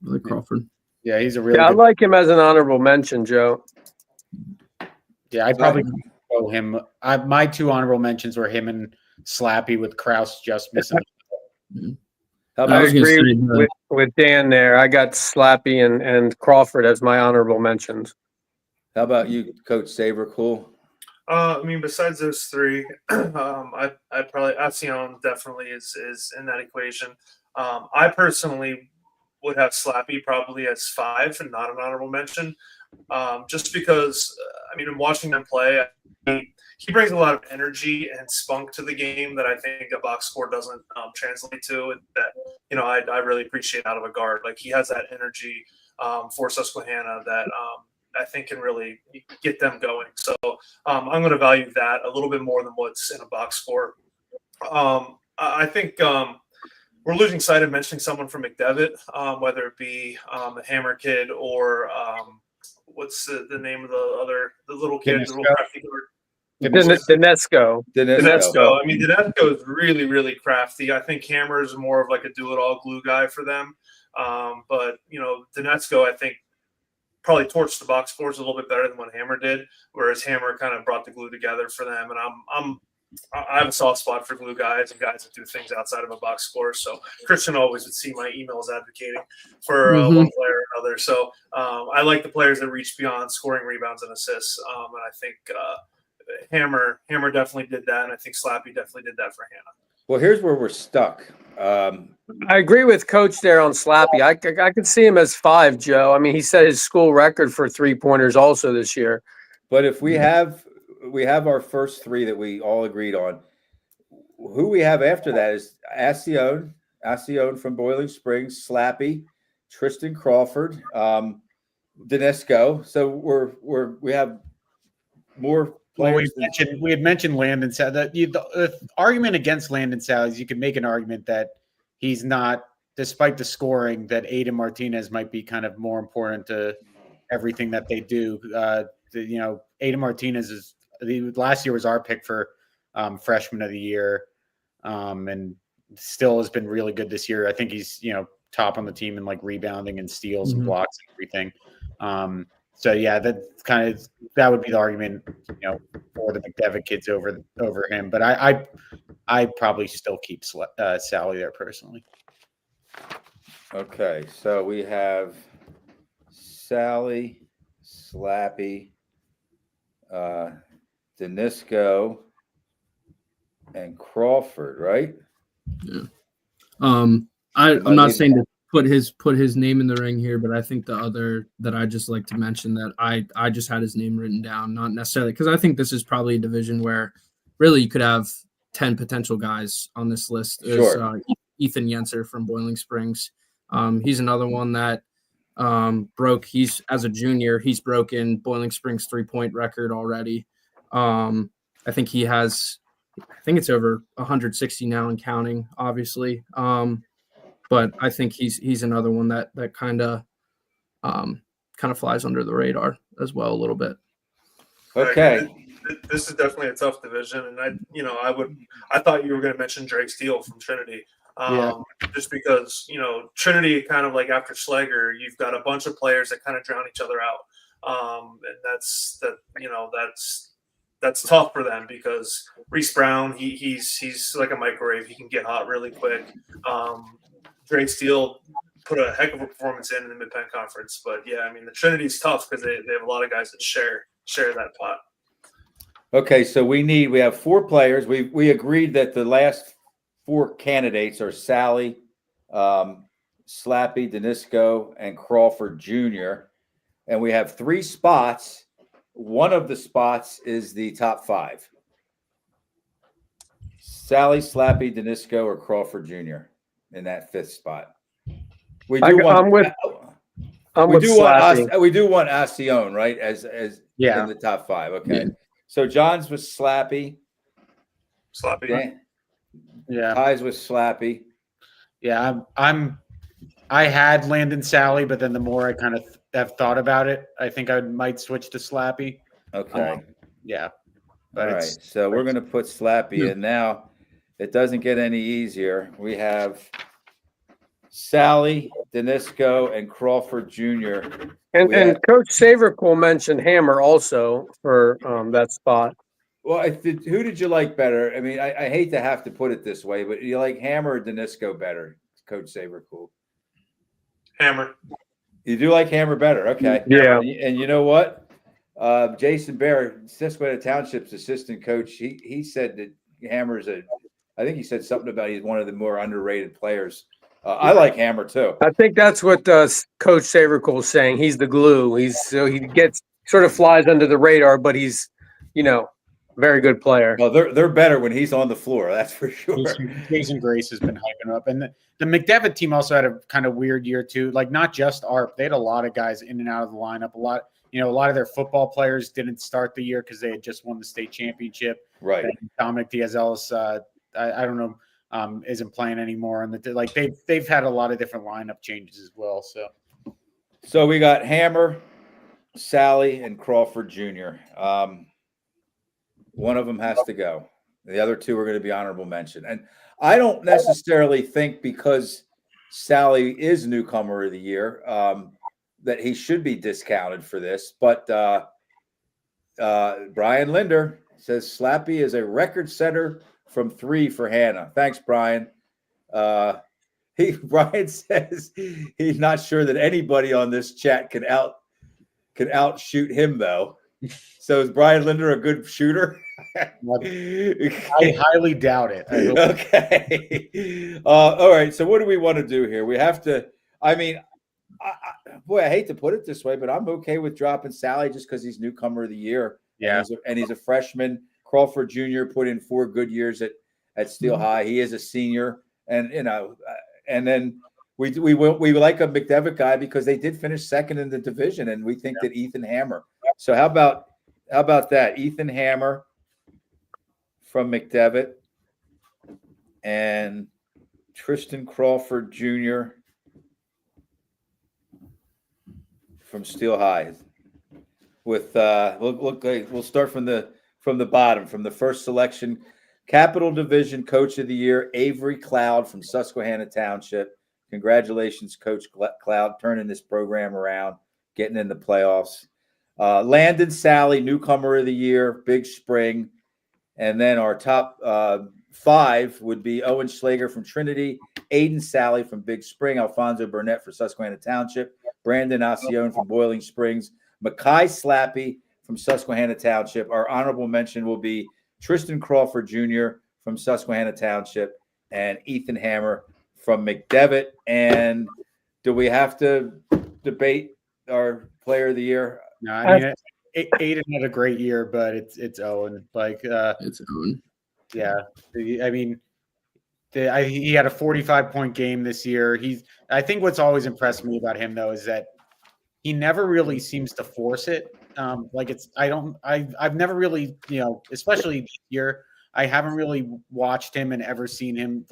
like Crawford. Yeah, he's a really. Yeah, I like him as an honorable mention, Joe. Yeah, I'd probably go him. My 2 honorable mentions were him and Slappy, with Krause just missing. How I about agree with Dan there. I got Slappy and Crawford as my honorable mentions. How about you, Coach Saber? Cool. I mean, besides those 3, I probably Osceone definitely is in that equation. I personally would have Slappy probably as 5 and not an honorable mention, just because in watching them play, he brings a lot of energy and spunk to the game that I think a box score doesn't translate to. And that I really appreciate out of a guard. He has that energy for Susquehanna that I think can really get them going. So I'm going to value that a little bit more than what's in a box score. I think we're losing sight of mentioning someone from McDevitt, whether it be the Hammer kid or what's the name of the little kid, the little crafty guard. Dinesco. I mean, Dinesco is really, really crafty. I think Hammer is more of a do-it-all glue guy for them. But Dinesco, I think, probably torched the box scores a little bit better than what Hammer did, whereas Hammer kind of brought the glue together for them. And I have a soft spot for glue guys and guys that do things outside of a box score. So Christian always would see my emails advocating for one player or another. So I like the players that reach beyond scoring rebounds and assists. And I think Hammer definitely did that, and I think Slappy definitely did that for Hannah. Well, here's where we're stuck. I agree with Coach there on Slappy. I could see him as 5, Joe. I mean, he set his school record for 3-pointers also this year. But if we have our first 3 that we all agreed on, who we have after that is Osceone from Boiling Springs, Slappy, Tristan Crawford, Dinesco. So we have more Well, players. we had mentioned Landon Sally. The argument against Landon Sally is you could make an argument that he's not, despite the scoring, that Aiden Martinez might be kind of more important to everything that they do. Aiden Martinez last year was our pick for freshman of the year, and still has been really good this year. I think he's top on the team in like rebounding and steals and blocks and everything. So yeah, that would be the argument, for the McDevitt kids over him. But I probably still keep Sally there personally. Okay, so we have Sally, Slappy, Danisco, and Crawford, right? Yeah. I'm not saying to put his name in the ring here, but I think the other that I just like to mention that I just had his name written down, not necessarily because I think this is probably a division where really you could have 10 potential guys on this list. Sure. Ethan Yenser from Boiling Springs. He's another one that he's as a junior, he's broken Boiling Springs 3-point record already. I think it's over 160 now and counting, obviously. But I think he's another one that kind of flies under the radar as well a little bit. Okay. This is definitely a tough division, and I thought you were going to mention Drake Steele from Trinity. Just because, Trinity kind of like after Schlager, you've got a bunch of players that kind of drown each other out. And that's tough for them because Reese Brown, he's like a microwave. He can get hot really quick. Drake Steele put a heck of a performance in the Mid-Penn Conference. But yeah, the Trinity's tough because they have a lot of guys that share that pot. Okay, so we have 4 players. We agreed that the last 4 candidates are Sally, Slappy, Danisco, and Crawford Jr. And we have 3 spots. One of the spots is the top 5. Sally, Slappy, Danisco, or Crawford Jr. in that 5th spot. We do want Ascione, right? As in the top 5. Okay. Yeah. So John's was Slappy. Yeah. Ty's was Slappy. Yeah, I had Landon Sally, but then the more I kind of have thought about it, I think I might switch to Slappy. Okay. Yeah. All right. So we're going to put Slappy in now. It doesn't get any easier. We have Sally, Danisco, and Crawford Jr. And Coach Savercool mentioned Hammer also for that spot. Well, who did you like better? I hate to have to put it this way, but you like Hammer or Danisco better, Coach Savercool? Hammer. You do like Hammer better, okay? Yeah. And you know what? Jason Bear, Susquehanna Township's assistant coach, he said that Hammer's I think he said something about he's one of the more underrated players. I like Hammer too. I think that's what Coach Savercool is saying. He's the glue. He gets sort of flies under the radar, but he's very good player. Well, they're better when he's on the floor. That's for sure. Jason Grace has been hyping up, and the McDevitt team also had a kind of weird year too. Like not just ARP, they had a lot of guys in and out of the lineup. A lot of their football players didn't start the year because they had just won the state championship. Right. And Dominic Diaz-Ellis, I don't know, isn't playing anymore, and they've had a lot of different lineup changes as well. So we got Hammer, Sally, and Crawford Jr. One of them has to go. The other 2 are going to be honorable mention. And I don't necessarily think because Sally is newcomer of the year that he should be discounted for this. But Brian Linder says Slappy is a record setter from 3 for Hannah. Thanks, Brian. Brian says he's not sure that anybody on this chat can outshoot him, though. So is Brian Linder a good shooter? I highly doubt it. Okay. All right. So what do we want to do here? We have to. I hate to put it this way, but I'm okay with dropping Sally just because he's newcomer of the year. Yeah. And he's a freshman. Crawford Jr. put in 4 good years at Steel High. He is a senior, and and then we like a McDevitt guy because they did finish second in the division, and we think that Ethan Hammer. So how about How about that? Ethan Hammer from McDevitt and Tristan Crawford Jr. from Steel High. With we'll start from the bottom, from the first selection, Capital Division Coach of the Year, Avery Cloud from Susquehanna Township. Congratulations, Coach Cloud, turning this program around, getting in the playoffs. Landon Sally, Newcomer of the Year, Big Spring. And then our top 5 would be Owen Schlager from Trinity, Aiden Sally from Big Spring, Alfonso Burnett for Susquehanna Township, Brandon Ascione from Boiling Springs, Mackay Slappy from Susquehanna Township. Our honorable mention will be Tristan Crawford Jr. from Susquehanna Township and Ethan Hammer from McDevitt. And do we have to debate our player of the year? No, I mean, Aiden had a great year, but it's Owen. It's Owen. Yeah, I mean, he had a 45-point game this year. I think what's always impressed me about him though is that he never really seems to force it. I've never really, especially this year, I haven't really watched him and ever seen him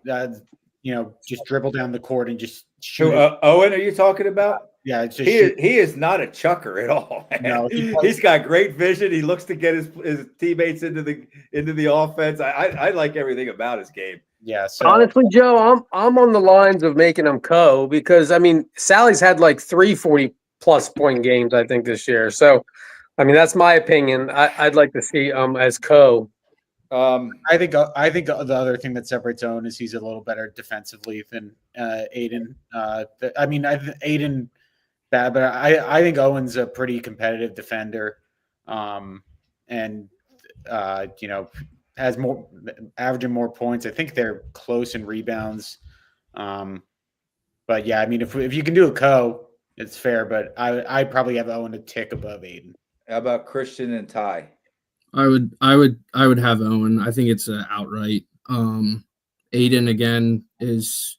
just dribble down the court and just shoot. Owen, are you talking about? Yeah, it's just he is not a chucker at all. Man. No, he's got great vision. He looks to get his teammates into the offense. I like everything about his game. Yeah. So Honestly, Joe, I'm on the lines of making him co because I mean Sally's had like 3 40+ point games I think this year. So I mean that's my opinion. I'd like to see as co. I think the other thing that separates Owen is he's a little better defensively than Aiden. Aiden bad, but I think Owen's a pretty competitive defender, and has averaging more points. I think they're close in rebounds. But yeah, I mean, if you can do a co, it's fair. But I probably have Owen a tick above Aiden. How about Christian and Ty? I would have Owen. I think it's outright. Aiden again is,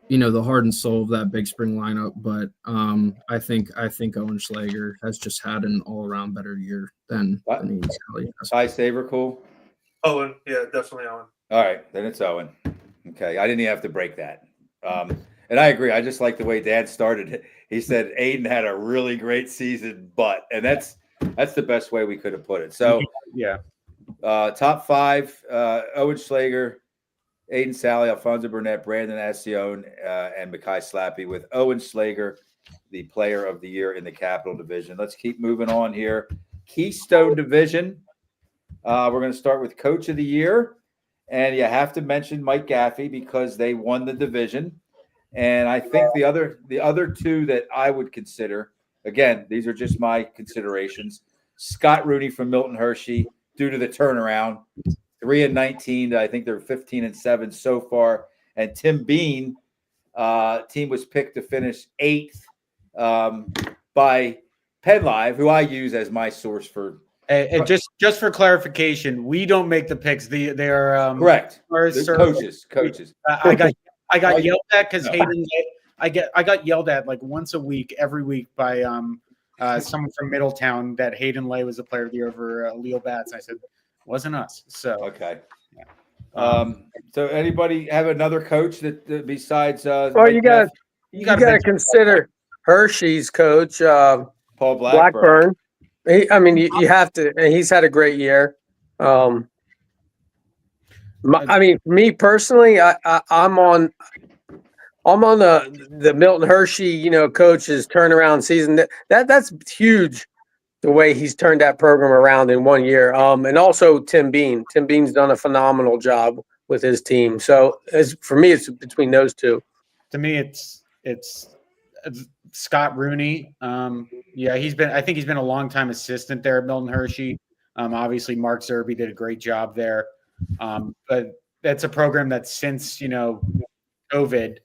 the heart and soul of that Big Spring lineup, but I think Owen Schlager has just had an all around better year than Aiden Sally. Ty Saber, cool. Owen, yeah, definitely Owen. All right, then it's Owen. Okay, I didn't even have to break that. And I agree. I just like the way Dad started it. He said Aiden had a really great season, and that's the best way we could have put it. So yeah, top 5: Owen Schlager, Aiden Sally, Alfonso Burnett, Brandon Ascione, and Mackay Slappy, with Owen Schlager, the player of the year in the Capital Division. Let's keep moving on here. Keystone Division. We're going to start with Coach of the Year. And you have to mention Mike Gaffey because they won the division. And I think the other 2 that I would consider, again, these are just my considerations. Scott Rooney from Milton Hershey, due to the turnaround, 3-19. I think they're 15-7 so far. And Tim Bean, team was picked to finish 8th by PennLive, who I use as my source for. And just for clarification, we don't make the picks. They are correct. Coaches. I got yelled at because Hayden. I got yelled at like once a week, every week by someone from Middletown that Hayden Lay was the player of the year over Leo Batts. I said, wasn't us. So okay. So anybody have another coach that besides? Well, you got to consider Hershey's coach, Paul Blackburn. You have to. And he's had a great year. For me personally, I'm on the Milton Hershey, coach's turnaround season. That's huge, the way he's turned that program around in 1 year. And also Tim Bean. Tim Bean's done a phenomenal job with his team. So for me, it's between those 2. To me, it's Scott Rooney. I think he's been a long time assistant there at Milton Hershey. Obviously Mark Zerby did a great job there. But that's a program that since, COVID,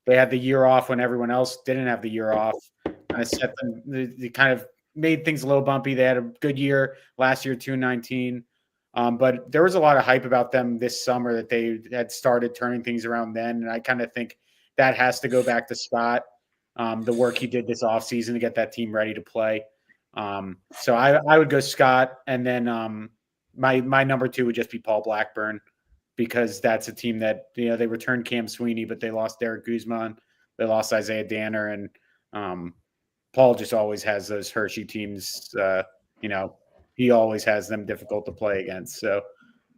they had the year off when everyone else didn't have the year off. Kind of set them, they kind of made things a little bumpy. They had a good year last year, 2-19. But there was a lot of hype about them this summer that they had started turning things around then. And I kind of think that has to go back to Scott, the work he did this offseason to get that team ready to play. So I would go Scott, and then my number 2 would just be Paul Blackburn, because that's a team that, they returned Cam Sweeney, but they lost Derek Guzman, they lost Isaiah Danner, and Paul just always has those Hershey teams. He always has them difficult to play against. So,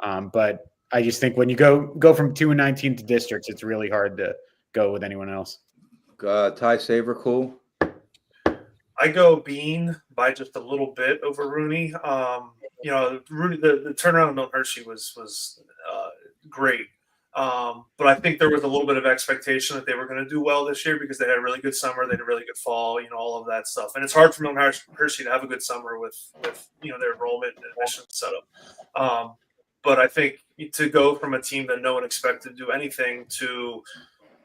but I just think when you go from 2-19 to districts, it's really hard to go with anyone else. Ty Saver, cool. I go Bean by just a little bit over Rooney. Rooney, the turnaround of Milton Hershey was great. But I think there was a little bit of expectation that they were going to do well this year because they had a really good summer, they had a really good fall, all of that stuff. And it's hard for Milton Hershey to have a good summer with their enrollment and admission setup. But I think to go from a team that no one expected to do anything to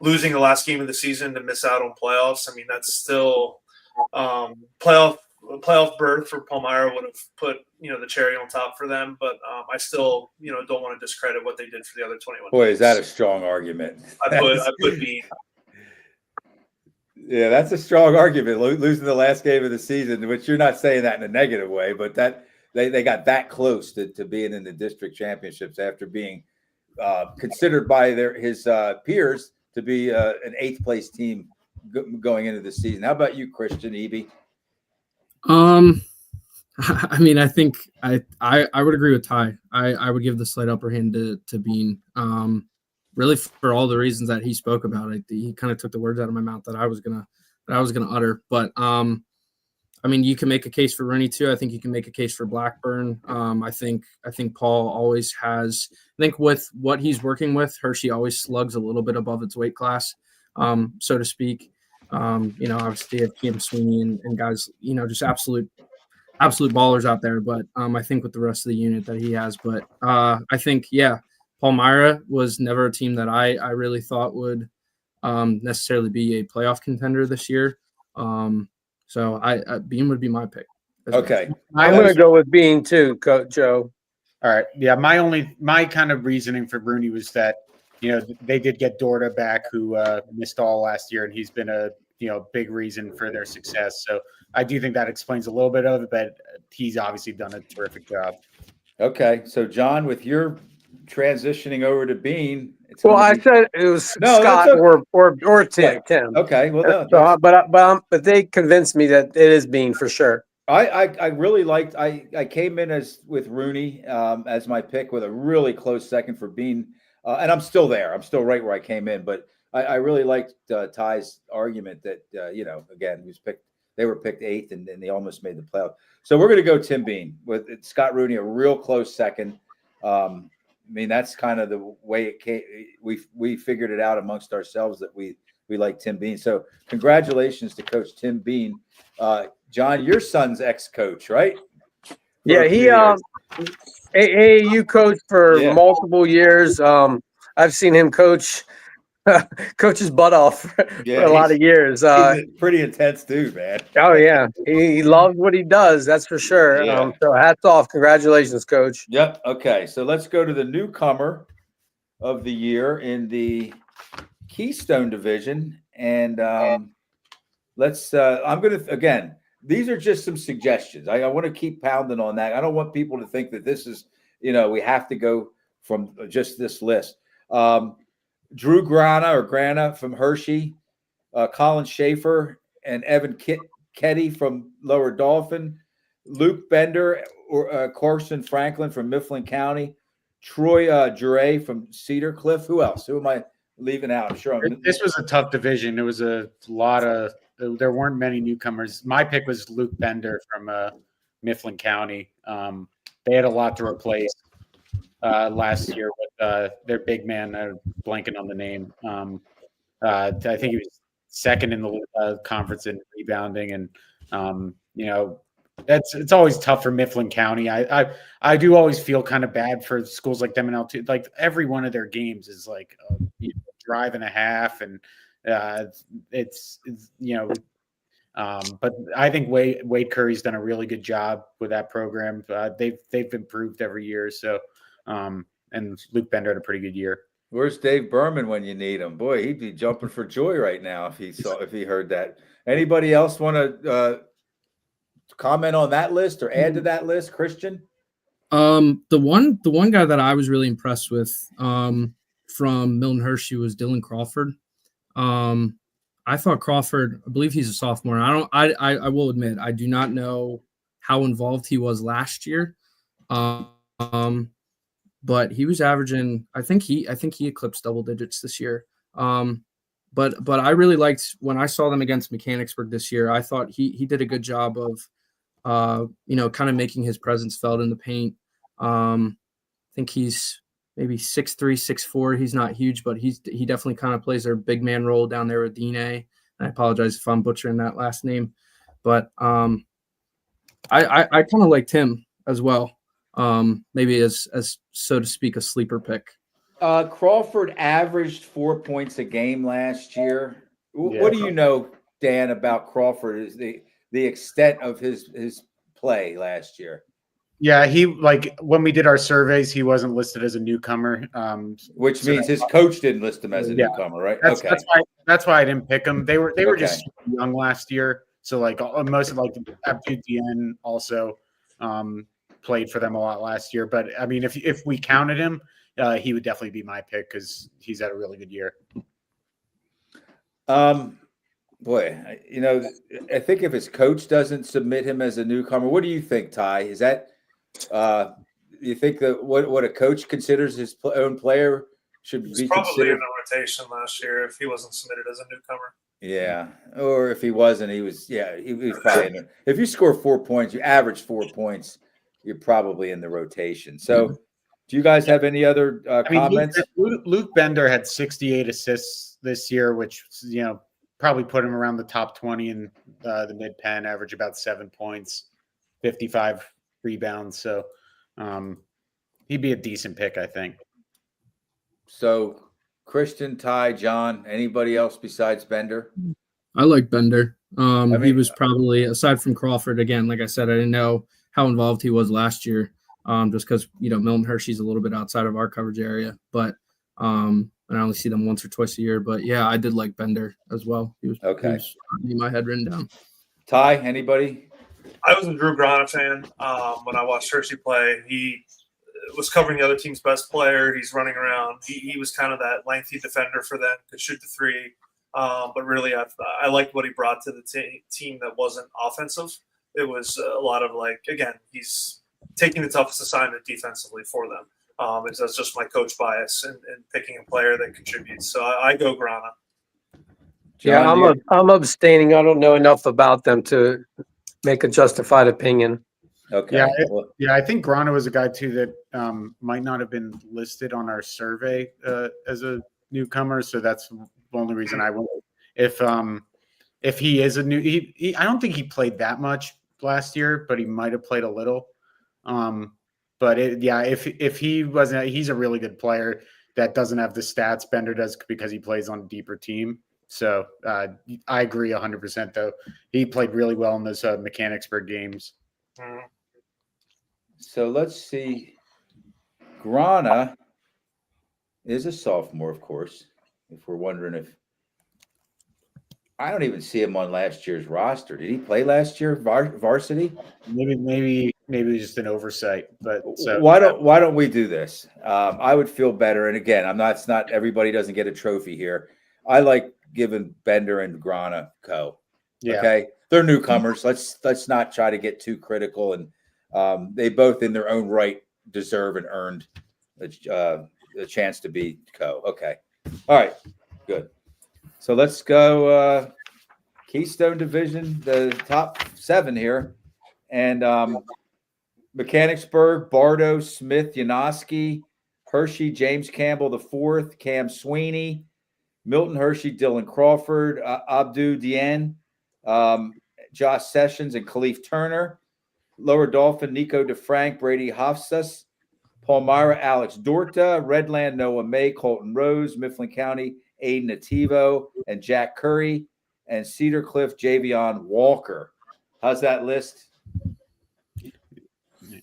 losing the last game of the season to miss out on playoffs, I mean, that's still playoff berth for Palmyra would have put the cherry on top for them, but I still don't want to discredit what they did for the other 21. Boy, is that a strong argument? I put Bean. Yeah, that's a strong argument. Losing the last game of the season, which you're not saying that in a negative way, but that they got that close to being in the district championships after being considered by his peers to be an 8th place team going into the season. How about you, Christian Eby? I mean, I think I would agree with Ty. I would give the slight upper hand to Bean. Really for all the reasons that he spoke about. He kind of took the words out of my mouth that I was gonna utter. But I mean, you can make a case for Rooney too. I think you can make a case for Blackburn. I think Paul always has. I think with what he's working with, Hershey always slugs a little bit above its weight class, so to speak. Obviously you have Cam Sweeney and guys, just absolute ballers out there. But I think with the rest of the unit that he has, but I think, Palmyra was never a team that I really thought would necessarily be a playoff contender this year. So Bean would be my pick. Okay. I'm going to go with Bean too, Coach Joe. All right. Yeah. My kind of reasoning for Rooney was that, they did get Dorda back, who missed all last year, and he's been a big reason for their success. So I do think that explains a little bit of it, but he's obviously done a terrific job. Okay. So John, with your transitioning over to Bean, I said it was Scott or Tim. Tim. Okay. Well, but they convinced me that it is Bean for sure. I really liked. I came in with Rooney as my pick with a really close second for Bean. And I'm still there. I'm still right where I came in. But I really liked Ty's argument that, again, they were picked 8th and they almost made the playoff. So we're going to go Tim Bean with Scott Rooney, a real close second. I mean, that's kind of the way it came. We figured it out amongst ourselves that we like Tim Bean. So congratulations to Coach Tim Bean. John, your son's ex-coach, right? Yeah, he AAU coach for multiple years. I've seen him coach his butt off for a lot of years. He's a pretty intense dude, man. Oh yeah, he loves what he does. That's for sure. Yeah. So hats off. Congratulations, Coach. Yep. Okay, so let's go to the newcomer of the year in the Keystone Division, and let's. I'm gonna again. These are just some suggestions. I want to keep pounding on that. I don't want people to think that this is, we have to go from just this list. Drew Grana from Hershey, Colin Schaefer and Evan Ketty from Lower Dolphin, Luke Bender or Carson Franklin from Mifflin County, Troy Jure from Cedar Cliff. Who else? Who am I leaving out? I'm sure this was a tough division. There was a lot of. There weren't many newcomers. My pick was Luke Bender from Mifflin County. They had a lot to replace last year with their big man. Blanking on the name. I think he was second in the conference in rebounding, and it's always tough for Mifflin County. I do always feel kind of bad for schools like them and L2. Like every one of their games is like a drive and a half, and but I think Wade Curry's done a really good job with that program. They've improved every year. So, and Luke Bender had a pretty good year. Where's Dave Berman when you need him? Boy, he'd be jumping for joy right now if he heard that. Anybody else want to comment on that list or add to that list, Christian? The one guy that I was really impressed with from Milton Hershey was Dylan Crawford. I thought Crawford, I believe he's a sophomore. I will admit, I do not know how involved he was last year. But he was averaging, I think he eclipsed double digits this year. But I really liked when I saw them against Mechanicsburg this year. I thought he did a good job of kind of making his presence felt in the paint. I think he's maybe 6'3", 6'4". He's not huge, but he definitely kind of plays their big man role down there with Dine. And I apologize if I'm butchering that last name, but I kind of liked him as well. Maybe as so to speak, a sleeper pick. Crawford averaged 4 points a game last year. Yeah. What do you know, Dan, about Crawford? Is the extent of his play last year? Yeah, he when we did our surveys, he wasn't listed as a newcomer. Which means his coach didn't list him as a newcomer, right? That's why I didn't pick him. They were Okay. just young last year, so most of FGTN also played for them a lot last year. But I mean, if we counted him, he would definitely be my pick because he's had a really good year. Boy, I think if his coach doesn't submit him as a newcomer, what do you think, Ty? Is that you think that what a coach considers his own player should be probably considered? in the rotation last year if he wasn't submitted as a newcomer. Yeah, or if he wasn't, he was probably in there. If you score 4 points, you average 4 points, you're probably in the rotation. So, do you guys have any other comments? Luke Bender had 68 assists this year, which probably put him around the top 20 in the Mid-Penn, average about 7 points, 55 rebounds. So he'd be a decent pick, I think. So Christian, Ty, John, anybody else besides Bender? I like Bender. He was probably, aside from Crawford, again, like I said, I didn't know how involved he was last year, just because, Milton Hershey's a little bit outside of our coverage area. But and I only see them once or twice a year. But, yeah, I did like Bender as well. He was in my head written down. Ty, anybody? I was a Drew Grana fan when I watched Hershey play. He was covering the other team's best player. He's running around. He was kind of that lengthy defender for them, could shoot the three. But really, I liked what he brought to the team that wasn't offensive. It was a lot of he's taking the toughest assignment defensively for them. That's just my coach bias and picking a player that contributes. So I go Grana. Yeah, I'm abstaining. I don't know enough about them to make a justified opinion. Okay. Yeah, I think Grana was a guy too that might not have been listed on our survey as a newcomer. So that's the only reason I went. If he is a new, I don't think he played that much last year, but he might have played a little. If he wasn't, he's a really good player that doesn't have the stats Bender does because he plays on a deeper team. So I agree 100%. Though he played really well in those Mechanicsburg games. So let's see. Grana is a sophomore, of course. If we're wondering if I don't even see him on last year's roster. Did he play last year varsity? Maybe it was just an oversight. But why don't we do this? I would feel better. And again, it's not everybody doesn't get a trophy here. I like giving Bender and Grana co. Yeah. Okay, they're newcomers. Let's not try to get too critical. And they both, in their own right, deserve and earned a chance to be co. Okay, all right, good. So let's go Keystone Division, the top 7 here. And Mechanicsburg, Bardo, Smith, Yanoski, Hershey, James Campbell IV, Cam Sweeney, Milton Hershey, Dylan Crawford, Abdu Dien, Josh Sessions, and Khalif Turner. Lower Dolphin, Nico DeFrank, Brady Hofstas, Palmyra, Alex Dorta, Redland, Noah May, Colton Rose, Mifflin County, Aiden Nativo, and Jack Curry, and Cedar Cliff, Javion Walker. How's that list?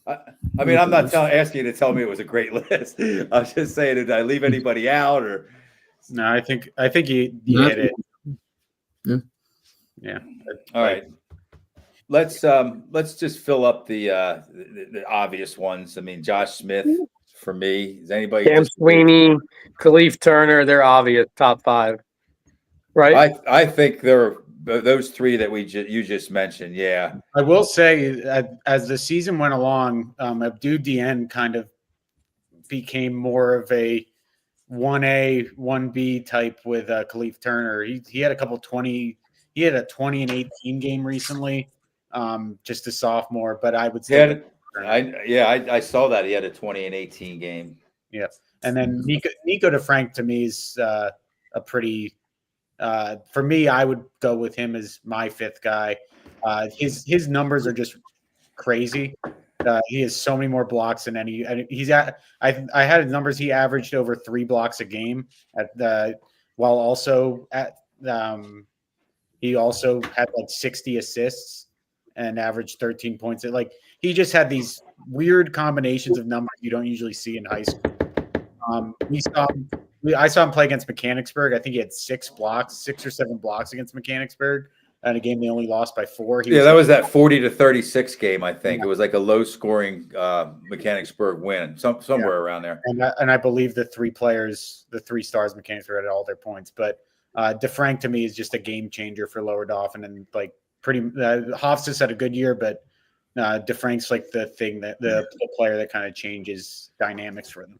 I mean, I'm not asking you to tell me it was a great list. I was just saying, did I leave anybody out or? No, I think you hit it. Yeah. Yeah. All right. let's just fill up the obvious ones. I mean, Josh Smith for me. Is anybody Cam disagree? Sweeney, Khalif Turner, they're obvious top 5, right? I think they're those three that you just mentioned. Yeah, I will say, as the season went along, Abdou Dieng kind of became more of a 1A, 1B type with Khalif Turner. He had a couple 20. He had a 20 and 18 game recently, just a sophomore. But I would say, I saw that he had a 20 and 18 game. Yeah, and then Nico DeFrank to me is a pretty. For me, I would go with him as my 5th guy. His numbers are just crazy. He has so many more blocks than any. He's at. I had his numbers. He averaged over 3 blocks a game while also at. He also had like 60 assists and averaged 13 points. Like he just had these weird combinations of numbers you don't usually see in high school. I saw him play against Mechanicsburg. I think he had 6 or 7 blocks against Mechanicsburg. In a game they only lost by 4. That was that 40-36 game. I think it was like a low-scoring Mechanicsburg win, somewhere around there. And I believe the 3 stars Mechanicsburg had all their points. But DeFrank to me is just a game changer for Lower Dauphin, and like Hoffs has had a good year, but DeFrank's like the thing that the player that kind of changes dynamics for them.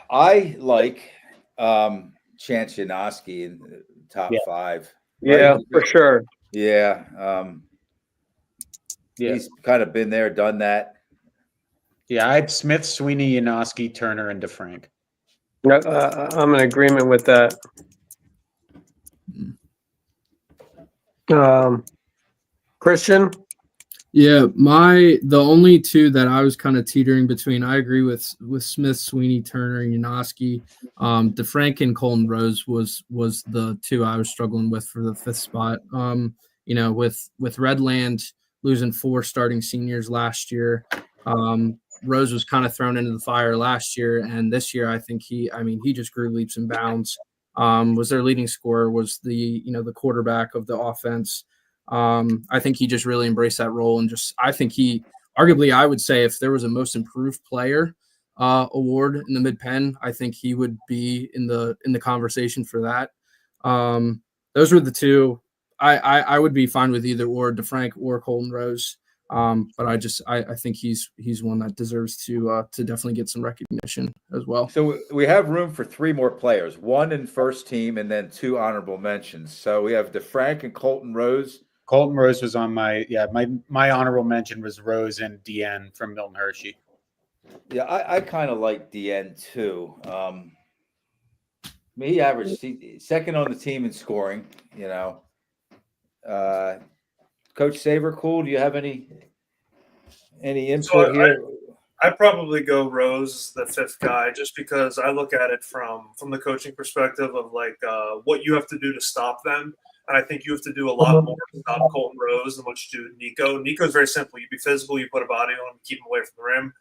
I like Chance Janoski in the top 5. Yeah, right? for sure. Yeah. He's kind of been there, done that. Yeah, I had Smith, Sweeney, Janoski, Turner, and DeFrank. I'm in agreement with that. Christian? Yeah, the only 2 that I was kind of teetering between, I agree with Smith, Sweeney, Turner, and Janoski. DeFrank and Colton Rose was the 2 I was struggling with for the 5th spot. With Redland losing 4 starting seniors last year, Rose was kind of thrown into the fire last year, and this year I think he just grew leaps and bounds. Was their leading scorer, was the quarterback of the offense. I think he just really embraced that role, and I think he arguably, I would say, if there was a most improved player award in the Mid-Penn, I think he would be in the conversation for that. Those were the 2. I would be fine with either or DeFrank or Colton Rose. But I think he's one that deserves to definitely get some recognition as well. So we have room for 3 more players, 1 in first team and then 2 honorable mentions. So we have DeFrank and Colton Rose. Colton Rose was on my honorable mention was Rose and Deanne from Milton Hershey. Yeah, I kind of like Deanne too. He averaged 2nd on the team in scoring. Coach Sabercool, do you have any input here? I'd probably go Rose, the 5th guy, just because I look at it from the coaching perspective of like what you have to do to stop them. And I think you have to do a lot more to stop Colton Rose than what you do with Nico. Nico's very simple. You be physical, you put a body on him, keep him away from the rim.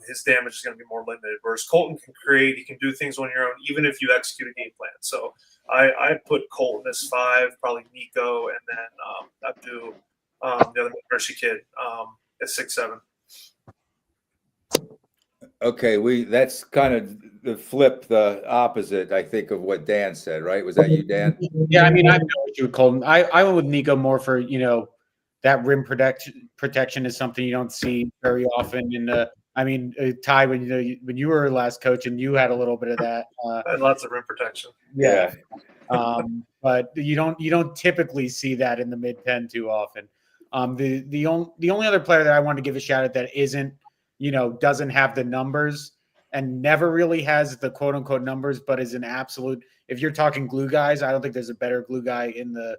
His damage is going to be more limited. Whereas Colton can create, he can do things on your own, even if you execute a game plan. So I put Colton as 5, probably Nico, and then I'd do the other Hershey kid as 6-7. Okay, that's kind of the opposite, I think, of what Dan said, right? Was that you, Dan? Yeah, I mean, I have no issue with Colton. I went with Nico more for, that rim protection is something you don't see very often in the. I mean, Ty, when you were last coach and you had a little bit of that. I had lots of rim protection. Yeah. But you don't typically see that in the Mid-Penn too often. The only other player that I wanted to give a shout out that isn't, doesn't have the numbers and never really has the quote unquote numbers, but is an absolute. If you're talking glue guys, I don't think there's a better glue guy in the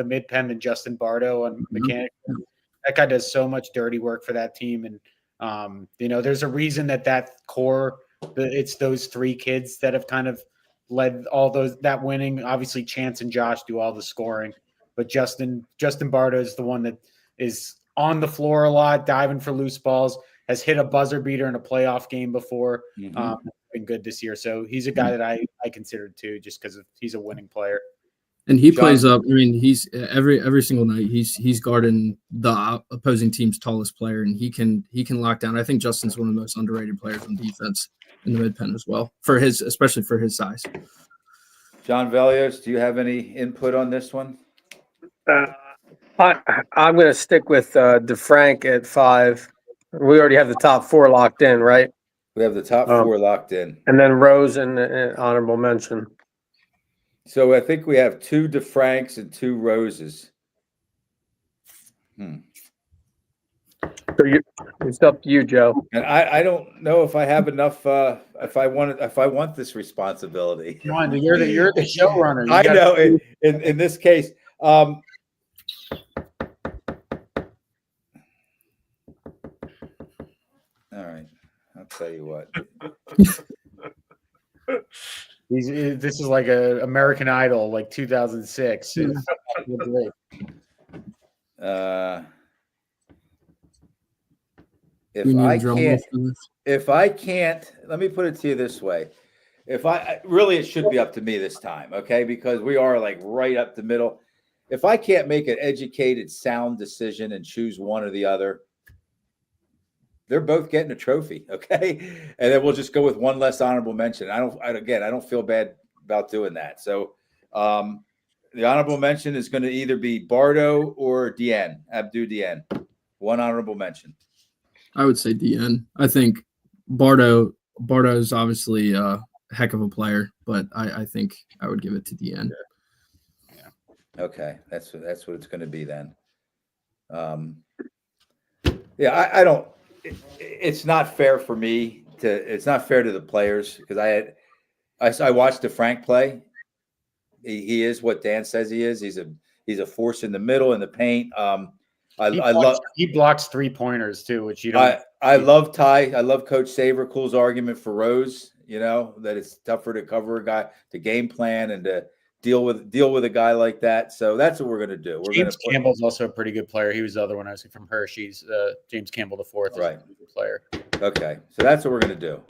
Mid-Penn than Justin Bardo on mechanics. That guy does so much dirty work for that team, and there's a reason that core. It's those 3 kids that have kind of led all that winning. Obviously, Chance and Josh do all the scoring, but Justin Bardo is the one that is on the floor a lot, diving for loose balls. Has hit a buzzer beater in a playoff game before. Been good this year, so he's a guy that I considered too, just because he's a winning player. And he John- plays up. I mean, he's every single night he's guarding the opposing team's tallest player, and he can lock down. I think Justin's one of the most underrated players on defense in the Mid-Penn as well, especially for his size. John Velios, do you have any input on this one? I'm going to stick with DeFrank at 5. We already have the top 4 locked in, right? We have the top 4 locked in. And then Rose and honorable mention. So I think we have 2 DeFranks and 2 Roses. So it's up to you, Joe. And I don't know if I have enough. If I want this responsibility. Come on, you're the showrunner. I know. In this case, all right. I'll tell you what. This is like a American Idol, like 2006. If I can't, let me put it to you this way. It should be up to me this time, okay? Because we are like right up the middle. If I can't make an educated, sound decision and choose one or the other, they're both getting a trophy, okay? And then we'll just go with one less honorable mention. I don't feel bad about doing that. So the honorable mention is going to either be Bardo or Abdou Dieng. One honorable mention. I would say DN. I think Bardo is obviously a heck of a player, but I think I would give it to DN. Yeah. Okay, that's what it's going to be then. I don't. It's not fair for me to. It's not fair to the players because I watched DeFrank play. He is what Dan says he is. He's a force in the middle in the paint. He blocks 3-pointers too, which you don't. I love Ty. I love Coach Savercool's argument for Rose. You know that it's tougher to cover a guy, to game plan, and to deal with a guy like that. So that's what we're going to do. James Campbell's also a pretty good player. He was the other one I was from Hershey's. James Campbell IV, right? Good player. Okay, so that's what we're going to do.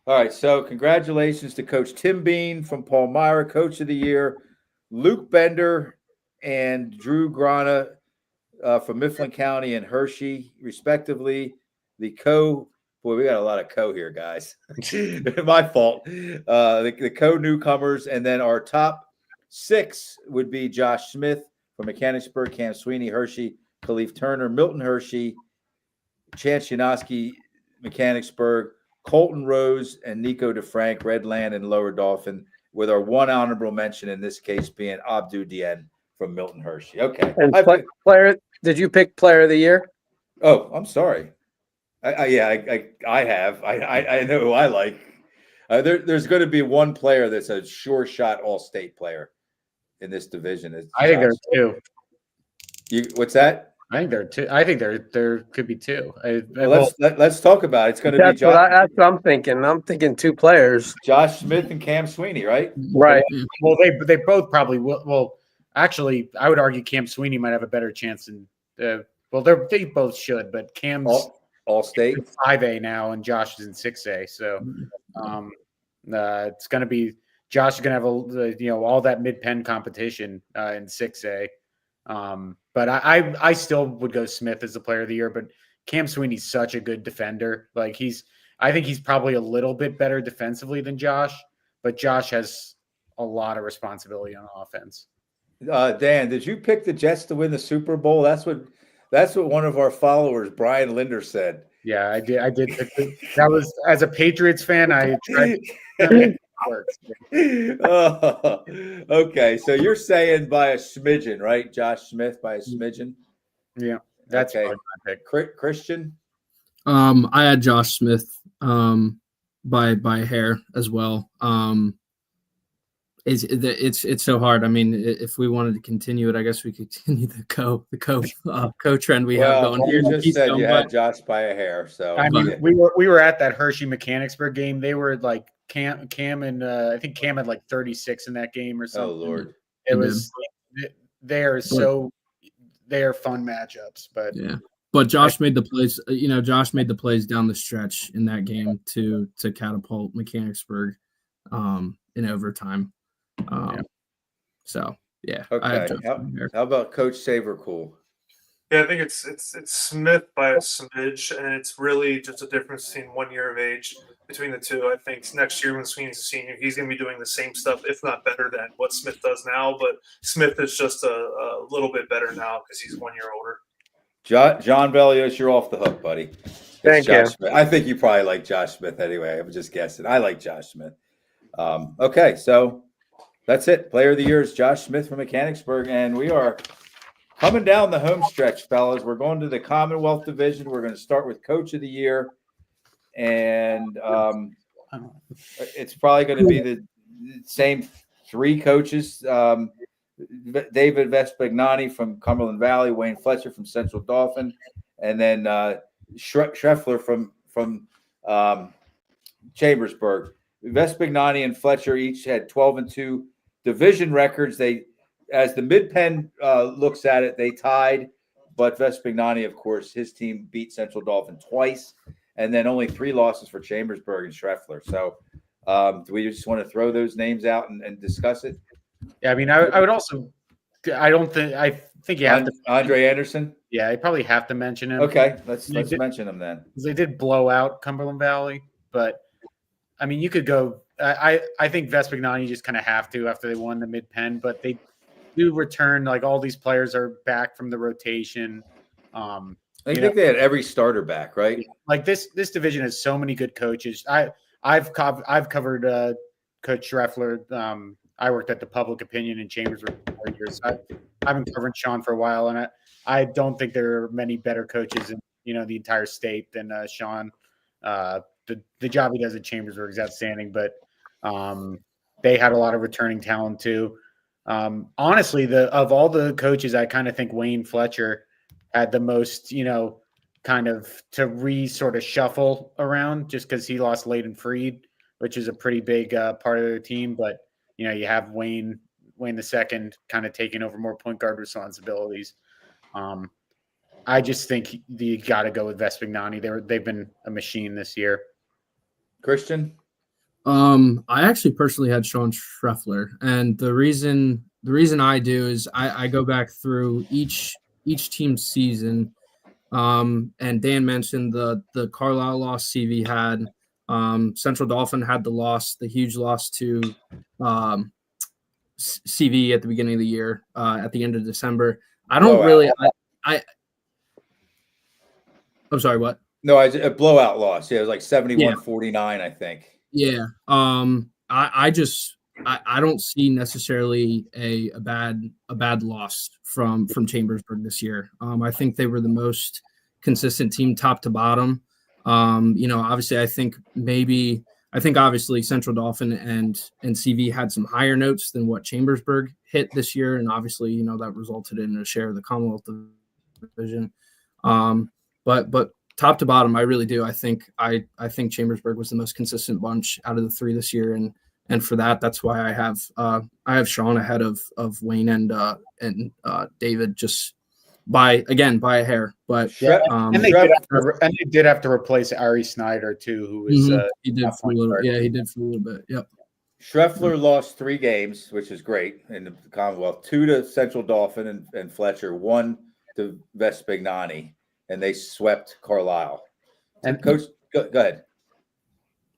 All right. So congratulations to Coach Tim Bean from Palmyra, Coach of the Year, Luke Bender and Drew Grana from Mifflin County and Hershey, respectively. We got a lot of here, guys. My fault. The newcomers, and then our top 6 would be Josh Smith from Mechanicsburg, Cam Sweeney, Hershey, Khalif Turner, Milton Hershey, Chance Janoski, Mechanicsburg, Colton Rose, and Nico DeFrank, Redland and Lower Dolphin, with our one honorable mention in this case being Abdou Dieng from Milton Hershey. Okay. And player, did you pick player of the year? Oh, I'm sorry. I have. I know who I like. There's going to be one player that's a sure shot All-State player in this division. I think there are 2. What's that? I think there are 2. I think there could be 2. Let's talk about it. It's going to be Josh. That's what I'm thinking. I'm thinking 2 players. Josh Smith and Cam Sweeney, right? Right. Well, they both probably will. Well, actually, I would argue Cam Sweeney might have a better chance than. They both should, but Cam's All-State 5A now, and Josh is in 6A. So, it's going to be Josh is going to have all that Mid-Penn competition in 6A. But I still would go Smith as the player of the year. But Cam Sweeney's such a good defender. Like I think he's probably a little bit better defensively than Josh, but Josh has a lot of responsibility on offense. Dan, did you pick the Jets to win the Super Bowl? That's what one of our followers, Brian Linder, said. Yeah, I did. That was, as a Patriots fan, I tried. Okay, so you're saying by a smidgen, right? Josh Smith by a smidgen. Yeah, that's okay. My pick. Christian. I had Josh Smith by a hair as well. It's so hard. I mean, if we wanted to continue it, I guess we could continue the co trend we have going here. You just said you had Josh by a hair. So I mean, we were at that Hershey Mechanicsburg game. They were like Cam and I think Cam had like 36 in that game or something. Oh Lord, it was. They are fun matchups, but yeah. But Josh made the plays. Josh made the plays down the stretch in that game to catapult Mechanicsburg in overtime. So yeah, I Okay. have Justin here. How about Coach Sabercool? Yeah, I think it's Smith by a smidge, and it's really just a difference between 1 year of age between the two. I think next year when Sweeney's a senior, he's going to be doing the same stuff, if not better than what Smith does now. But Smith is just a little bit better now because he's 1 year older. John Velios, you're off the hook, buddy. It's Thank you. Josh Smith. I think you probably like Josh Smith anyway. I'm just guessing. I like Josh Smith. Okay, so that's it. Player of the year is Josh Smith from Mechanicsburg, and we are coming down the home stretch, fellas. We're going to the Commonwealth Division. We're going to start with Coach of the Year, and it's probably going to be the same three coaches. David Vespignani from Cumberland Valley, Wayne Fletcher from Central Dauphin, and then Schreffler from Chambersburg. Vespignani and Fletcher each had 12-2 division records. They, as the Mid-Penn looks at it, they tied, but Vespignani, of course, his team beat Central Dauphin twice, and then only 3 losses for Chambersburg and Schreffler. So do we just want to throw those names out and discuss it? Yeah, I mean, I would also. I think you have to. Andre Anderson. Yeah, you probably have to mention him. Okay, let's mention him then. They did blow out Cumberland Valley, but I mean, you could go. I think Vespignani just kind of have to after they won the Mid-Penn, but they do return. Like all these players are back from the rotation. I think they had every starter back, right? Like this division has so many good coaches. I've covered Coach Schreffler. I worked at the Public Opinion in Chambersburg for 4 years. I've been covering Sean for a while, and I don't think there are many better coaches in the entire state than Sean. The job he does at Chambersburg is outstanding, but they had a lot of returning talent too. Honestly, of all the coaches, I kind of think Wayne Fletcher had the most, kind of to sort of shuffle around just because he lost Layden Freed, which is a pretty big part of their team, but you have Wayne the second kind of taking over more point guard responsibilities. I just think you got to go with Vespignani. They've been a machine this year. Christian? I actually personally had Sean Schreffler, and the reason I do is I go back through each team's season. And Dan mentioned the Carlisle loss CV had. Central Dauphin had the huge loss to CV at the beginning of the year, at the end of December. I don't really. I'm sorry, what? No, a blowout loss. Yeah, it was like 71-49, I think. Yeah. I don't see necessarily a bad loss from Chambersburg this year. I think they were the most consistent team top to bottom. Obviously I think obviously Central Dauphin and CV had some higher notes than what Chambersburg hit this year. And obviously, that resulted in a share of the Commonwealth Division. But top to bottom, I really do. I think Chambersburg was the most consistent bunch out of the 3 this year. And for that, that's why I have Sean ahead of Wayne and David, just by a hair. But and they did have to replace Ari Snyder too, who was he did for a little bit. Yep. Schreffler lost 3 games, which is great in the Commonwealth. 2 to Central Dauphin and Fletcher, 1 to Vespignani, and they swept Carlisle. And Coach, go ahead.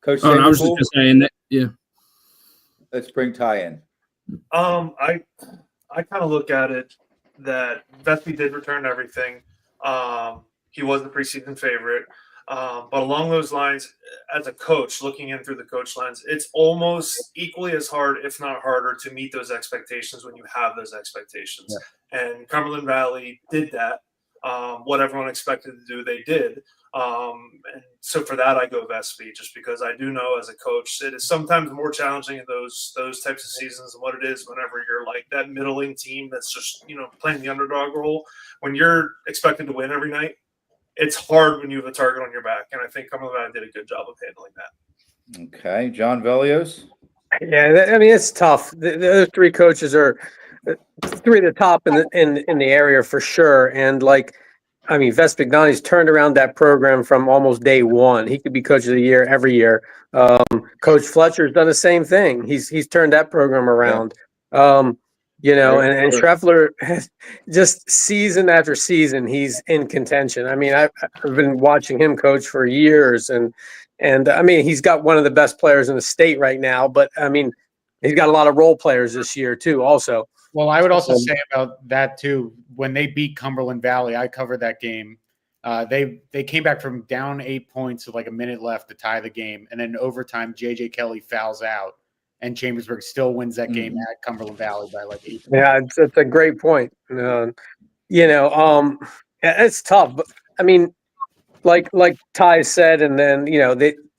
Coach, I was just saying that. Yeah. Let's bring Ty in. I kind of look at it that Vespi did return everything. He was the preseason favorite. But along those lines, as a coach, looking in through the coach lens, it's almost equally as hard, if not harder, to meet those expectations when you have those expectations. Yeah. And Cumberland Valley did that. What everyone expected to do, they did. And so for that, I go Vespi, just because I do know as a coach, it is sometimes more challenging in those types of seasons than what it is whenever you're like that middling team that's just, playing the underdog role. When you're expected to win every night, it's hard when you have a target on your back. And I think Cumberland Valley did a good job of handling that. Okay. John Velios? Yeah, I mean, it's tough. The other 3 coaches are 3 of the top in the area for sure. And Vespignani's turned around that program from almost day one. He could be coach of the year every year. Coach Fletcher's done the same thing. He's turned that program around. and Schreffler, just season after season, he's in contention. I mean, I've been watching him coach for years, and I mean, he's got one of the best players in the state right now. But I mean, he's got a lot of role players this year too. Also, well, I would also say about that too. When they beat Cumberland Valley, I covered that game. They came back from down 8 points with like a minute left to tie the game, and then overtime, JJ Kelly fouls out, and Chambersburg still wins that game at Cumberland Valley by like 8 points. Yeah, it's a great point. It's tough, but I mean, like Ty said, and then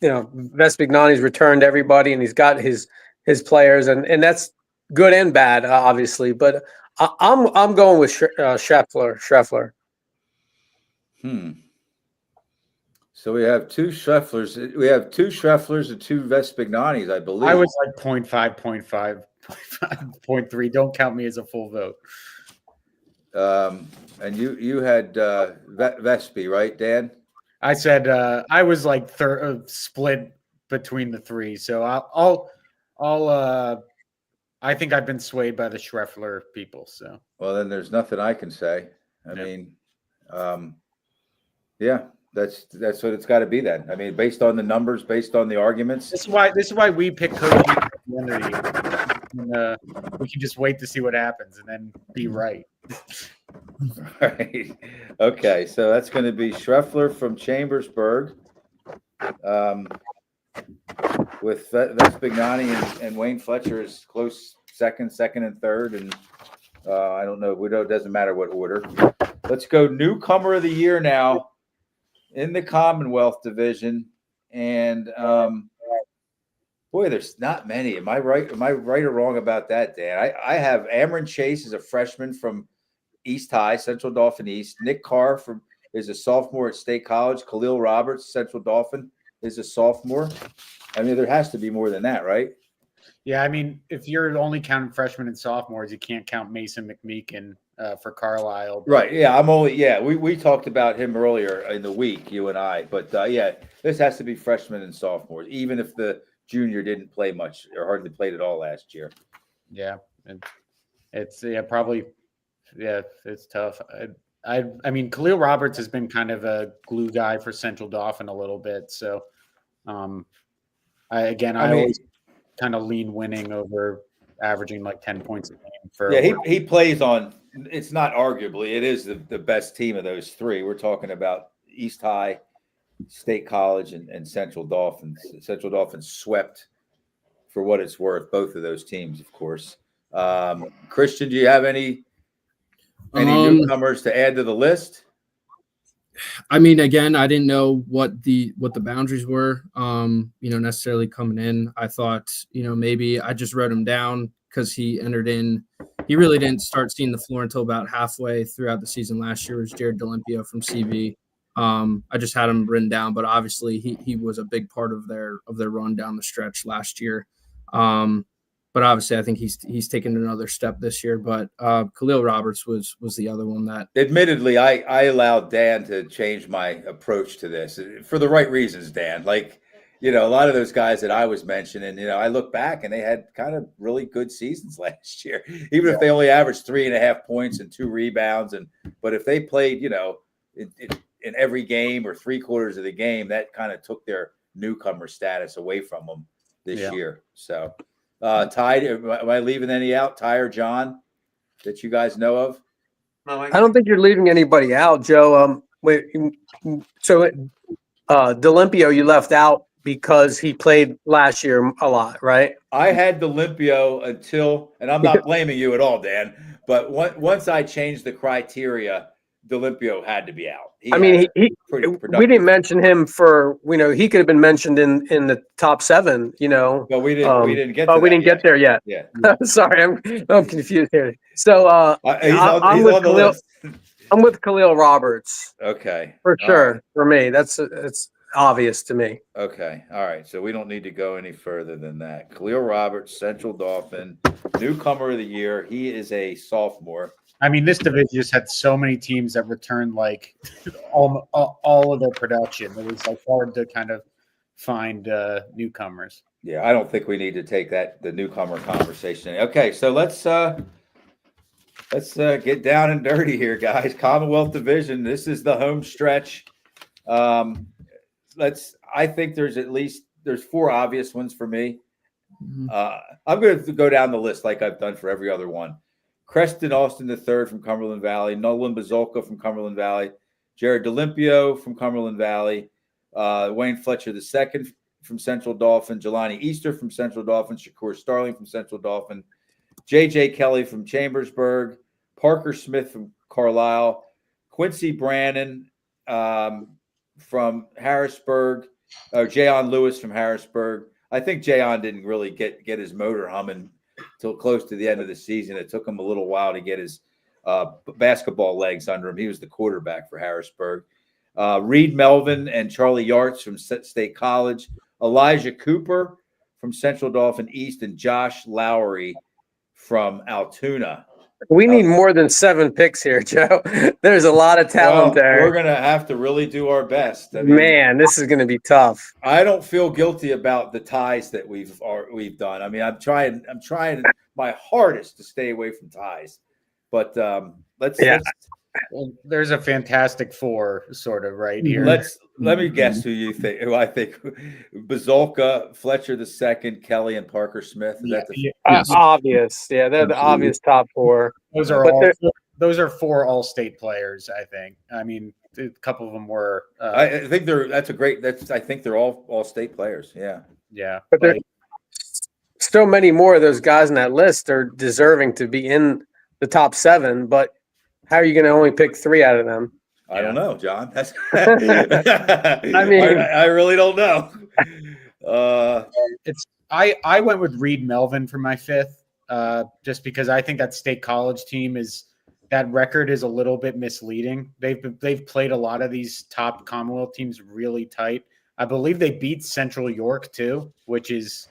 Vespignani's returned everybody, and he's got his players, and that's good and bad, obviously. But I'm going with Schreffler. So we have two Schrefflers. We have two Schrefflers and two Vespignanis, I believe. I was like 0.5, 0.5, 0.3. Don't count me as a full vote. And you had Vespi, right, Dan? I said I was like split between the three. So I think I've been swayed by the Schreffler people. So well, then there's nothing I can say. I mean, yeah. That's what it's got to be then. I mean, based on the numbers, based on the arguments. This is why we pick coaching at the end of the year. We can just wait to see what happens and then be right. Right. Okay, so that's going to be Schreffler from Chambersburg, with Vespignani and Wayne Fletcher is close second, and third, and I don't know. It doesn't matter what order. Let's go newcomer of the year now. In the Commonwealth Division, and boy, there's not many. Am I right? Am I right or wrong about that, Dan? I have Amron Chase as a freshman from East High, Central Dauphin East. Nick Carr is a sophomore at State College. Khalil Roberts, Central Dauphin, is a sophomore. I mean, there has to be more than that, right? Yeah, I mean, if you're only counting freshmen and sophomores, you can't count Mason McMeekin for Carlisle. Right. Yeah, we talked about him earlier in the week, you and I. But yeah, this has to be freshmen and sophomores, even if the junior didn't play much or hardly played at all last year. Yeah, it's probably it's tough. I mean, Khalil Roberts has been kind of a glue guy for Central Dauphin a little bit. So, I always kind of lean winning over averaging like 10 points a game. He plays on. It's not arguably. It is the best team of those three. We're talking about East High, State College, and Central Dolphins. Central Dolphins swept, for what it's worth, both of those teams, of course. Christian, do you have any newcomers to add to the list? I mean, again, I didn't know what the boundaries were, necessarily coming in. I thought, maybe I just wrote him down because he entered in. He really didn't start seeing the floor until about halfway throughout the season last year. Was Jared Delimpio from CV. I just had him written down, but obviously he was a big part of their run down the stretch last year. But obviously, I think he's taken another step this year. But Khalil Roberts was the other one that. Admittedly, I allowed Dan to change my approach to this for the right reasons, Dan. Like, a lot of those guys that I was mentioning, I look back and they had kind of really good seasons last year, even if they only averaged 3.5 points and 2 rebounds. But if they played, in every game or 3/4 of the game, that kind of took their newcomer status away from them this year. So. Ty, am I leaving any out? Ty or John that you guys know of? No, I don't think you're leaving anybody out, Joe. So Delimpio you left out because he played last year a lot, right? I had Delimpio until, and I'm not blaming you at all, Dan, but once I changed the criteria, Delimpio had to be out. We didn't mention him for, he could have been mentioned in the top 7, But we didn't get. We didn't get there yet. Yeah. Sorry, I'm confused here. So I'm with Khalil. I'm with Khalil Roberts. Okay. For sure. Right. For me, it's obvious to me. Okay. All right. So we don't need to go any further than that. Khalil Roberts, Central Dauphin, newcomer of the year. He is a sophomore. I mean, this division just had so many teams that returned like all of their production. It was like hard to kind of find newcomers. Yeah, I don't think we need to take the newcomer conversation. Okay, so let's let's get down and dirty here, guys. Commonwealth Division. This is the home stretch. I think there's four obvious ones for me. I'm going to go down the list like I've done for every other one. Creston Austin III from Cumberland Valley, Nolan Bazolka from Cumberland Valley, Jared DeLimpio from Cumberland Valley, Wayne Fletcher II from Central Dauphin, Jelani Easter from Central Dauphin, Shakur Starling from Central Dauphin, J.J. Kelly from Chambersburg, Parker Smith from Carlisle, Quincy Brannon from Harrisburg, Jayon Lewis from Harrisburg. I think Jayon didn't really get his motor humming till close to the end of the season. It took him a little while to get his basketball legs under him. He was the quarterback for Harrisburg. Reed Melvin and Charlie Yartz from State College, Elijah Cooper from Central Dauphin East, and Josh Lowry from Altoona. We need more than 7 picks here, Joe. There's a lot of talent there. We're going to have to really do our best. I mean, man, this is going to be tough. I don't feel guilty about the ties that we've done. I mean, I'm trying my hardest to stay away from ties. But let's well, there's a fantastic four sort of right here. Let me guess who I think Bazolka, Fletcher II, Kelly, and Parker Smith. Obvious. Yeah, they're the obvious top 4. Those are 4 all-state players, I think. I mean, a couple of them were I think they're all state players. Yeah. Yeah. But there's so many more of those guys on that list are deserving to be in the top 7, but how are you going to only pick 3 out of them? I don't know, John. That's I mean, I really don't know. I went with Reed Melvin for my 5th, just because I think that State College team that record is a little bit misleading. They've played a lot of these top Commonwealth teams really tight. I believe they beat Central York too, which is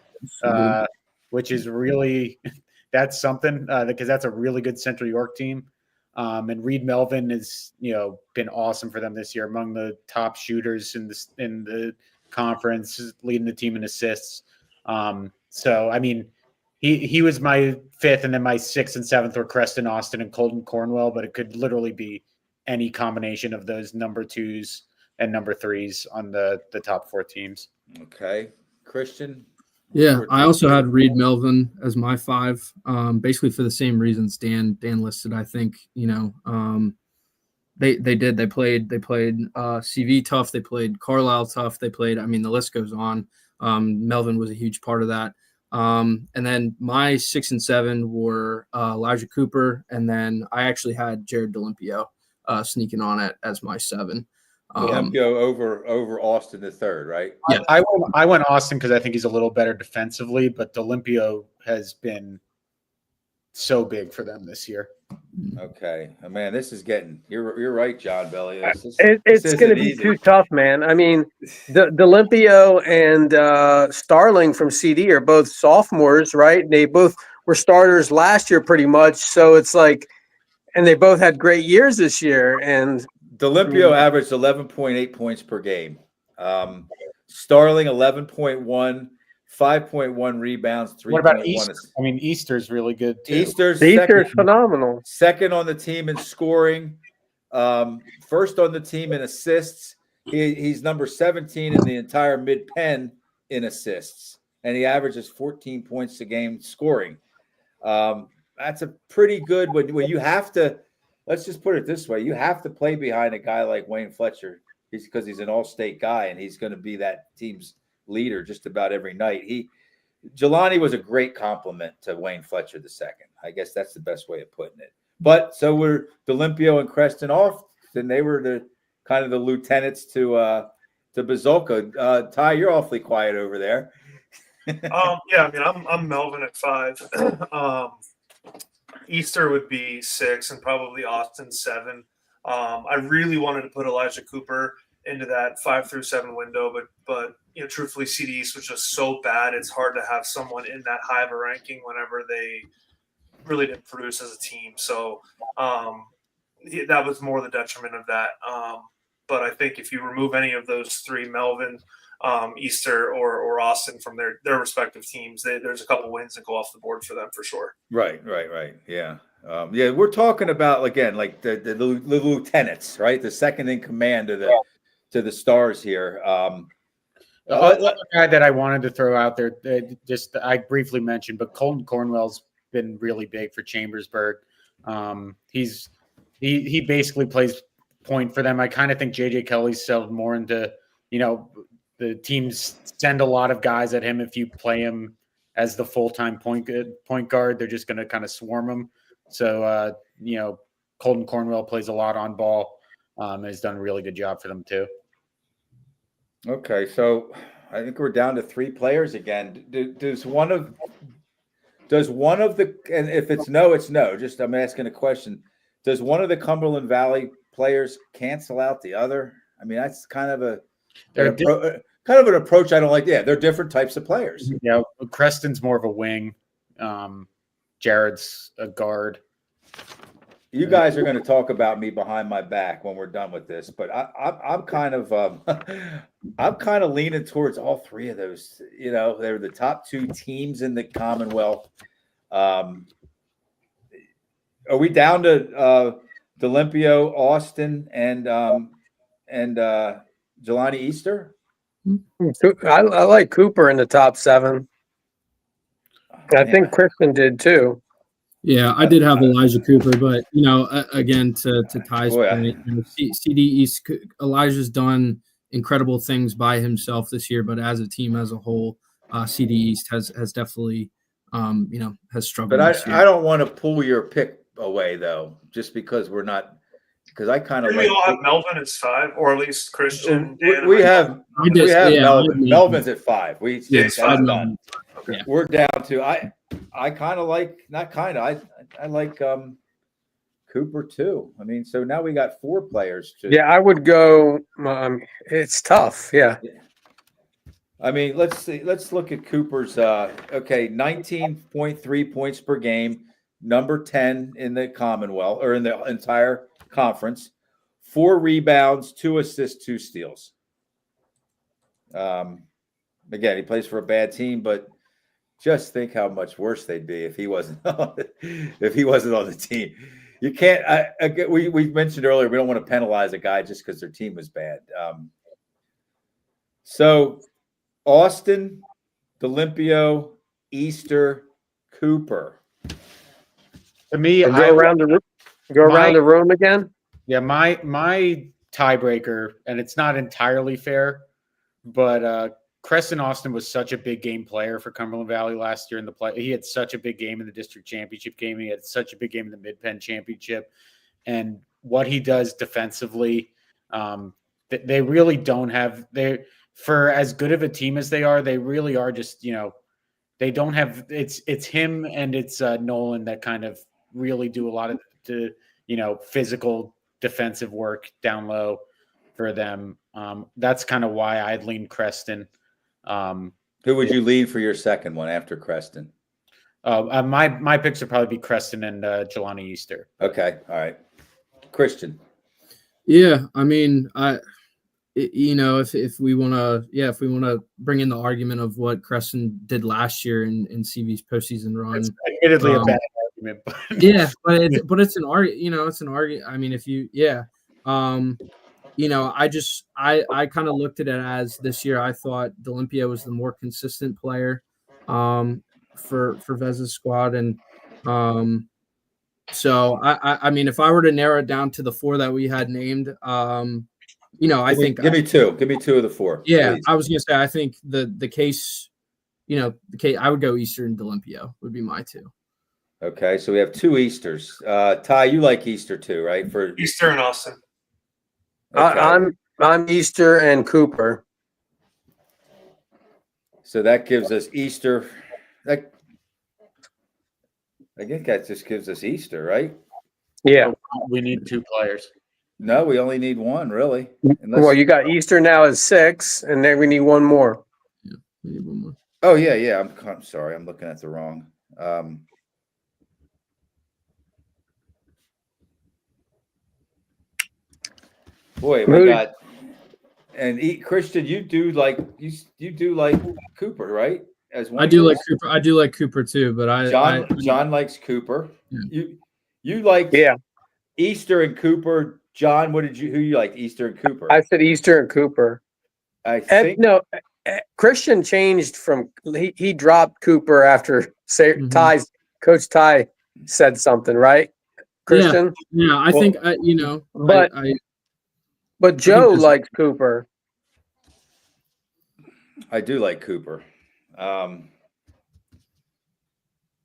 really that's something because that's a really good Central York team. And Reed Melvin has, been awesome for them this year, among the top shooters in the conference, leading the team in assists. So I mean, he was my 5th, and then my 6th and 7th were Creston Austin and Colton Cornwell, but it could literally be any combination of those number 2s and number 3s on the top 4 teams. Okay, Christian. Yeah, I also had Reed Melvin as my 5, basically for the same reasons Dan listed. I think they played CV tough, they played Carlisle tough, they played. I mean, the list goes on. Melvin was a huge part of that. And then my 6 and 7 were Elijah Cooper, and then I actually had Jared DeLimpio sneaking on it as my 7. Go over Austin III, right? Yeah. I went Austin because I think he's a little better defensively, but DeLimpio has been so big for them this year. Okay, man, this is getting. You're right, John Belly. It's going to be too tough, man. I mean, DeLimpio and Starling from CD are both sophomores, right? They both were starters last year, pretty much. So it's like, and they both had great years this year, and. DeLimpio averaged 11.8 points per game. Starling 11.1, 5.1 rebounds, 3.1. What about Easter? I mean, Easter's really good too. Easter's phenomenal. Second on the team in scoring. First on the team in assists. He's number 17 in the entire Mid-Penn in assists, and he averages 14 points a game scoring. That's a pretty good when you have to. Let's just put it this way. You have to play behind a guy like Wayne Fletcher because he's an all-state guy, and he's going to be that team's leader just about every night. Jelani was a great compliment to Wayne Fletcher II. I guess that's the best way of putting it. But so were DeLimpio and Creston off, and they were the kind of the lieutenants to Bazolka. Ty, you're awfully quiet over there. Yeah, I mean, I'm Melvin at 5. Easter would be 6 and probably Austin 7. I really wanted to put Elijah Cooper into that 5 through 7 window, but truthfully, CD East was just so bad. It's hard to have someone in that high of a ranking whenever they really didn't produce as a team. So that was more the detriment of that. But I think if you remove any of those 3, Melvin, Easter or Austin from their respective teams, there's a couple wins that go off the board for them for sure. Right. Yeah. Yeah, we're talking about again, like the lieutenants, right? The second in command to the stars here. The other guy that I wanted to throw out there, I briefly mentioned, but Colton Cornwell's been really big for Chambersburg. He basically plays point for them. I kind of think JJ Kelly's settled more into, the teams send a lot of guys at him. If you play him as the full-time point guard, they're just going to kind of swarm him. So, Colton Cornwell plays a lot on ball. Has done a really good job for them too. Okay, so I think we're down to 3 players again. Does one of the, and if it's no, it's no. Just I'm asking a question. Does one of the Cumberland Valley players cancel out the other? I mean, that's kind of an approach I don't like. Yeah, they're different types of players. Yeah, Creston's more of a wing. Jared's a guard. You guys are going to talk about me behind my back when we're done with this, but I'm kind of I'm kind of leaning towards all 3 of those. They're the top 2 teams in the Commonwealth. Are we down to D'Olimpio, Austin, and Jelani Easter? I like Cooper in the top 7. I think Kristen did too. Yeah, I did have Elijah Cooper, but again, to Ty's point, CD East, Elijah's done incredible things by himself this year, but as a team as a whole, CD East has definitely has struggled. But I don't want to pull your pick away though, just because we're not. Because I kind of we all have Melvin as 5, or at least Christian. We have Melvin. Melvin's at 5. Yeah. We're down to I kind of like I like Cooper too. I mean, so now we got 4 players. Yeah, I would go. It's tough. Yeah. I mean, let's see. Let's look at Cooper's. 19.3 points per game, number 10 in the Commonwealth or in the entire conference. 4 rebounds, 2 assists, 2 steals. Again, he plays for a bad team, but just think how much worse they'd be if he wasn't on the team. You can't. We mentioned earlier we don't want to penalize a guy just because their team was bad. So Austin, D'Olimpio, Easter, Cooper. To me, go around the room again. Yeah, my tiebreaker, and it's not entirely fair, but Creston Austin was such a big game player for Cumberland Valley last year in the play. He had such a big game in the district championship game. He had such a big game in the Mid-Penn championship. And what he does defensively, they really don't have – for as good of a team as they are, they really are just, they don't have – it's him and it's Nolan that kind of really do a lot of the, physical defensive work down low for them. That's kind of why I'd lean Creston. Who would you lead for your second one after Creston? My picks would probably be Creston and Jelani Easter. Okay, all right, Christian. Yeah, I mean, if we want to bring in the argument of what Creston did last year in CV's postseason run, it's admittedly a bad argument, but yeah, but it's an argument. It's an argument. I mean, I kind of looked at it as this year. I thought D'Olimpio was the more consistent player for Vez's squad, and so I mean, if I were to narrow it down to the 4 that we had named, I think give me 2. Give me 2 of the 4. Yeah, please. I was gonna say I think the case, I would go Easter and D'Olimpio would be my 2. Okay, so we have 2 Easters. Ty, you like Easter too, right? For Easter and Austin. okay. I'm Easter and Cooper. So that gives us Easter. I think that just gives us Easter, right? Yeah. we need 2 players. No, we only need 1, really. Well, you got Easter now as 6, and then we need 1 more. Yeah, we need 1 more. Oh yeah. I'm sorry. I'm looking at the wrong. Boy, we got and Christian. You do like Cooper, right? As one. I do like Cooper. I do like Cooper too, but John likes Cooper. Yeah. You liked Yeah, Easter and Cooper. John, who you liked, Easter and Cooper? I said Easter and Cooper. I think No, Christian changed from he dropped Cooper after Mhm. Coach Ty said something, right? Christian, Yeah, I Well, think but I Joe think this, likes Cooper. I do like Cooper.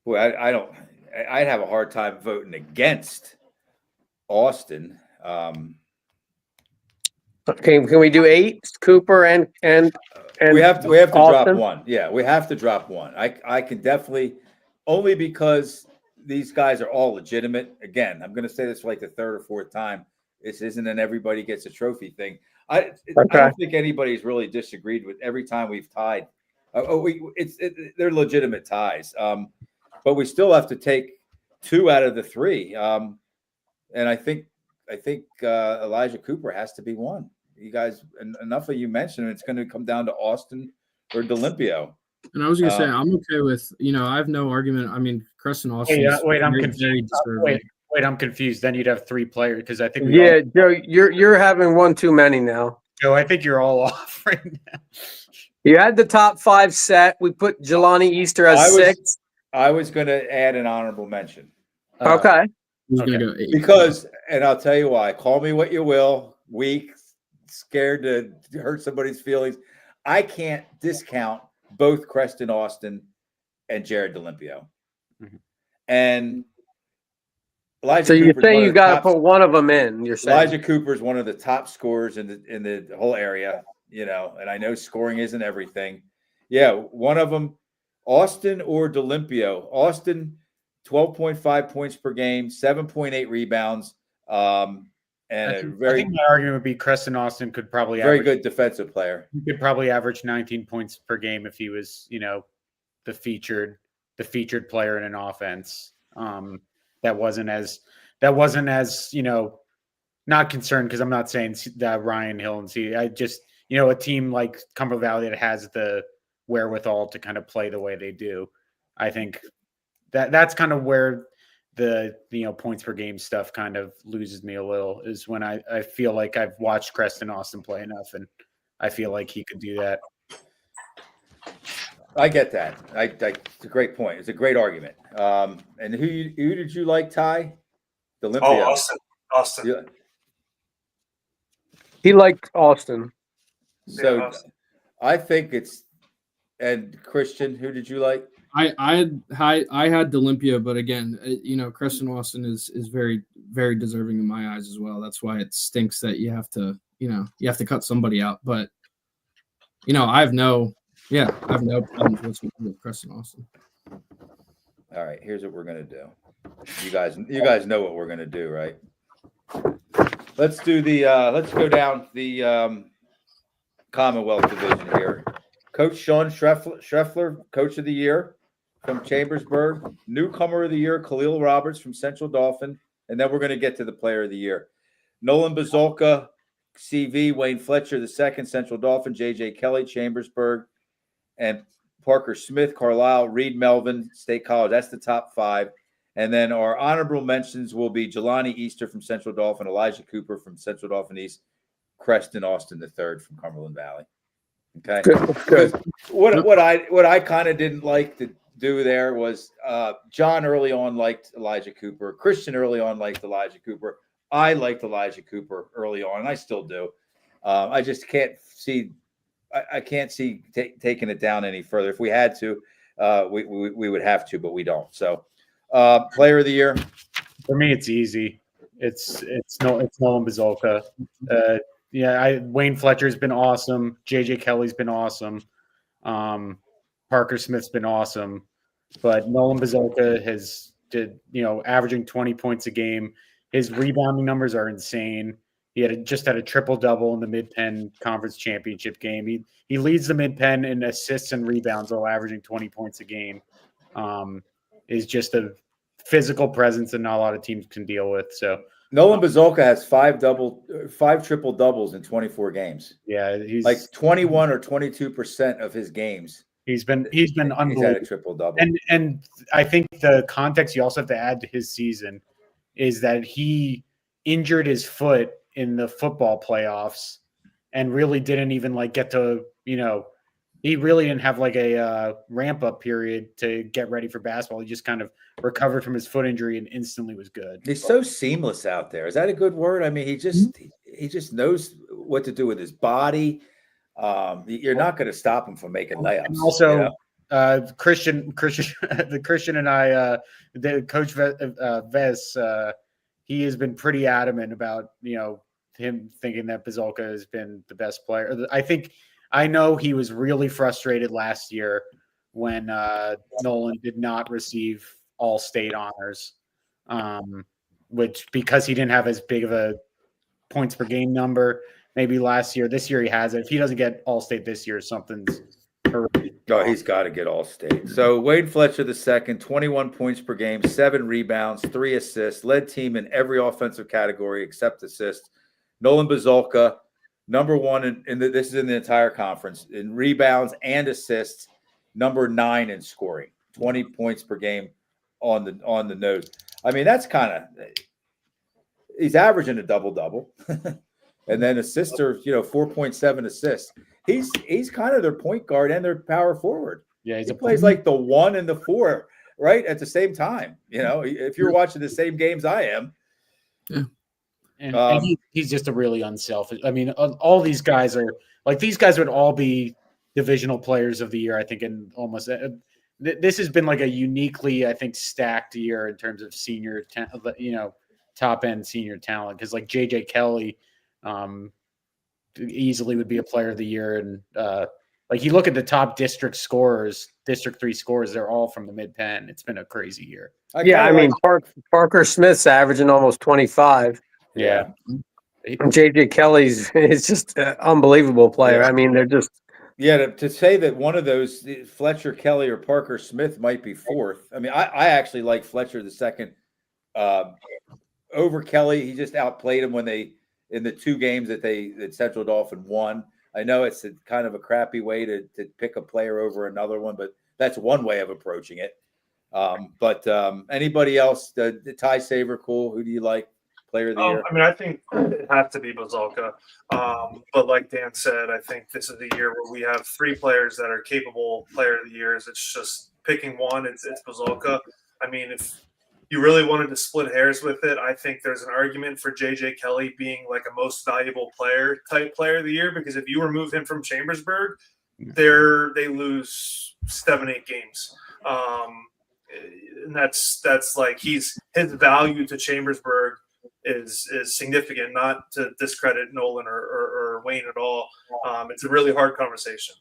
Boy, I don't. I'd have a hard time voting against Austin. Can we do 8? Cooper and We have to drop Austin? one. Yeah, we have to drop one. I can definitely, only because these guys are all legitimate. Again, I'm going to say this for like the third or fourth time. This isn't an everybody gets a trophy thing. I don't think anybody's really disagreed with every time we've tied. They're legitimate ties. But we still have to take 2 out of the 3. And I think Elijah Cooper has to be one. You guys, enough of you mentioned it's going to come down to Austin or D'Olimpio. and I was gonna say I'm okay with I have no argument. I mean, Preston Austin. Wait, I'm very confused. deserving. Wait, I'm confused. Then you'd have 3 players because I think Joe, you're having one too many now. Joe, I think you're all off right now. You had the top 5 set. We put Jelani Easter as 6. I was going to add an honorable mention. Okay. Who's gonna go 8? Because, and I'll tell you why. Call me what you will. Weak, scared to hurt somebody's feelings. I can't discount both Preston Austin and Jared D'Olimpio. Mhm. And Elijah So you're Cooper's saying one of you the got to top- put one of them in. You're saying Elijah Cooper is one of the top scorers in the whole area, and I know scoring isn't everything. Yeah, one of them, Austin or D'Olimpio. Austin, 12.5 points per game, 7.8 rebounds, and I a very, think my argument would be Preston Austin could probably very average, good defensive player. he could probably average 19 points per game if he was, the featured player in an offense. That wasn't as not concerned, because I'm not saying that Ryan Hill and I just a team like Cumberland Valley that has the wherewithal to kind of play the way they do. I think that's kind of where the points per game stuff kind of loses me a little, is when I feel like I've watched Preston Austin play enough, and I feel like he could do that. I get that. It's a great point. It's a great argument. And who did you like, Ty? D'Olimpio. Oh, Austin. Yeah. he liked Austin. So Yeah, Austin. I think it's, and Christian, who did you like? I had D'Olimpio, but again, Preston Austin is very, very deserving in my eyes as well. That's why it stinks that you have to cut somebody out. But I have no problems with Preston Austin. All right, here's what we're gonna do. You guys know what we're gonna do, right? Let's do let's go down the Commonwealth Division here. Coach Sean Schreffler, Coach of the Year from Chambersburg. Newcomer of the Year, Khalil Roberts from Central Dauphin. And then we're going to get to the Player of the Year. Nolan Bazolka, CV, Wayne Fletcher II, Central Dauphin, J.J. Kelly, Chambersburg, and Parker Smith, Carlisle, Reed Melvin, State College. That's the top 5. And then our honorable mentions will be Jelani Easter from Central Dauphin, Elijah Cooper from Central Dauphin East, Preston Austin III from Cumberland Valley. Okay. Good. What I kind of didn't like to do there was John early on liked Elijah Cooper. Christian early on liked Elijah Cooper. I liked Elijah Cooper early on, and I still do. I just can't see. I can't see taking it down any further. If we had to, we would have to, but we don't. So, Player of the Year For me, it's easy. It's Nolan Bazolka. Wayne Fletcher's been awesome. JJ Kelly's been awesome. Parker Smith's been awesome, but Nolan Bazolka averaging 20 points a game. His rebounding numbers are insane. He just had a triple double in the Mid-Penn Conference Championship game. He leads the Mid-Penn in assists and rebounds, while averaging 20 points a game. Is just a physical presence that not a lot of teams can deal with. So Nolan Bazolka has 5 triple doubles in 24 games. yeah, he's Like 21 or 22% of his games. He's been He's unbelievable. had a triple double. And I think the context you also have to add to his season is that he injured his foot in the football playoffs and really didn't even like get to, he really didn't have like a ramp up period to get ready for basketball. He just kind of recovered from his foot injury and instantly was good. He's so seamless out there. Is that a good word? I mean, he just knows what to do with his body. You're not going to stop him from making layups. And also, Christian and I, the coach Ves, he has been pretty adamant about him thinking that Bazolka has been the best player. I know he was really frustrated last year when Nolan did not receive All-State honors, which because he didn't have as big of a points per game number maybe last year. This year he has it. If he doesn't get All-State this year, something's horrific. Oh, he's got to get All-State. So Wade Fletcher II, 21 points per game, 7 rebounds, 3 assists, led team in every offensive category except assists. Nolan Bazolka, number 1 this is in the entire conference in rebounds and assists, number 9 in scoring, 20 points per game on the nose. I mean, that's kind of he's averaging a double-double. And then assists are, 4.7 assists. He's kind of their point guard and their power forward. Yeah, he plays like the 1 and the 4 right at the same time. If you're watching the same games I am. Yeah. And he's just a really unselfish. I mean, all these guys are like these guys would all be divisional players of the year. I think, and almost this has been like a uniquely, I think, stacked year in terms of senior, top end senior talent. Because like JJ Kelly, easily would be a player of the year, and like you look at the top District 3 scorers, they're all from the Mid-Penn. It's been a crazy year. I mean, Parker Smith's averaging almost 25. Yeah. JJ Kelly's is just an unbelievable player. Yeah. I mean, they're just to say that one of those Fletcher Kelly or Parker Smith might be 4th. I mean, I actually like Fletcher II over Kelly. He just outplayed him in the 2 games that Central Dauphin won. I know it's kind of a crappy way to pick a player over another one, but that's one way of approaching it. But anybody else? The Ty Saver, cool. Who do you like? Player of the year? I mean, I think it has to be Bazolka. But like Dan said, I think this is the year where we have 3 players that are capable player of the years. It's just picking one. It's Bazolka. I mean, if you really wanted to split hairs with it, I think there's an argument for JJ Kelly being like a most valuable player type player of the year, because if you remove him from Chambersburg, they lose 7-8 games. And that's like his value to Chambersburg is significant, not to discredit Nolan or Wayne at all. It's a really hard conversation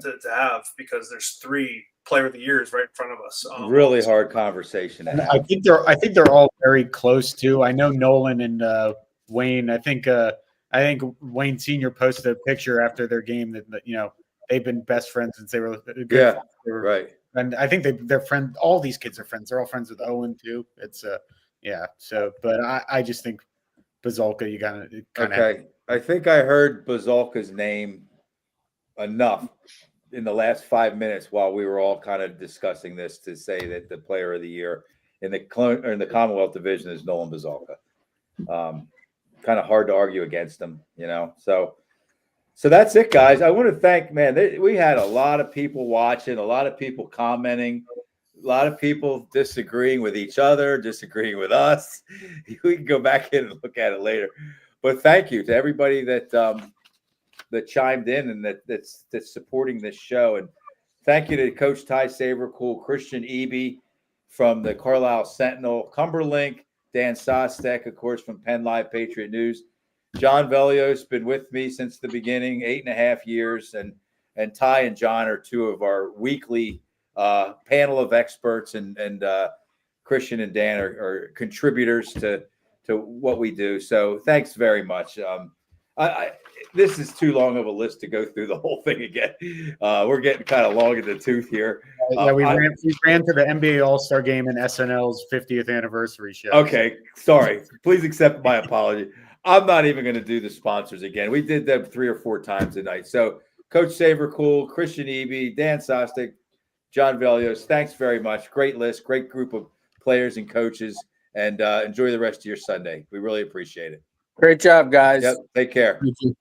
to have, because there's 3 player of the years right in front of us. Really hard conversation. I think they're all very close too. I know Nolan and Wayne. I think Wayne Sr. posted a picture after their game that they've been best friends since they were good. Yeah, right. And I think they're friends. All these kids are friends. They're all friends with Owen too. It's yeah. So, but I just think Bazolka, you gotta kind of. Okay, I think I heard Bazolka's name enough in the last 5 minutes while we were all kind of discussing this to say that the player of the year in the Commonwealth division is Nolan Bazolka. Kind of hard to argue against him, So that's it, guys. I want to thank, we had a lot of people watching, a lot of people commenting, a lot of people disagreeing with each other, disagreeing with us. We can go back in and look at it later. But thank you to everybody that chimed in and that's supporting this show. And thank you to Coach Ty Sabercool, Christian Eby from the Carlisle Sentinal, Cumberlink, Dan Sostek, of course, from PennLive Patriot News. John Velios been with me since the beginning, 8.5 years, and Ty and John are 2 of our weekly panel of experts, and Christian and Dan are contributors to what we do. So thanks very much. This is too long of a list to go through the whole thing again. We're getting kind of long in the tooth here. Yeah, we ran to the NBA All-Star Game and SNL's 50th anniversary show. Okay, sorry. Please accept my apology. I'm not even going to do the sponsors again. We did them 3 or 4 times tonight. So Coach Sabercool, Christian Eby, Dan Sostek, John Velios, thanks very much. Great list, great group of players and coaches. and enjoy the rest of your Sunday. We really appreciate it. Great job, guys. Yep. Take care. Thank you.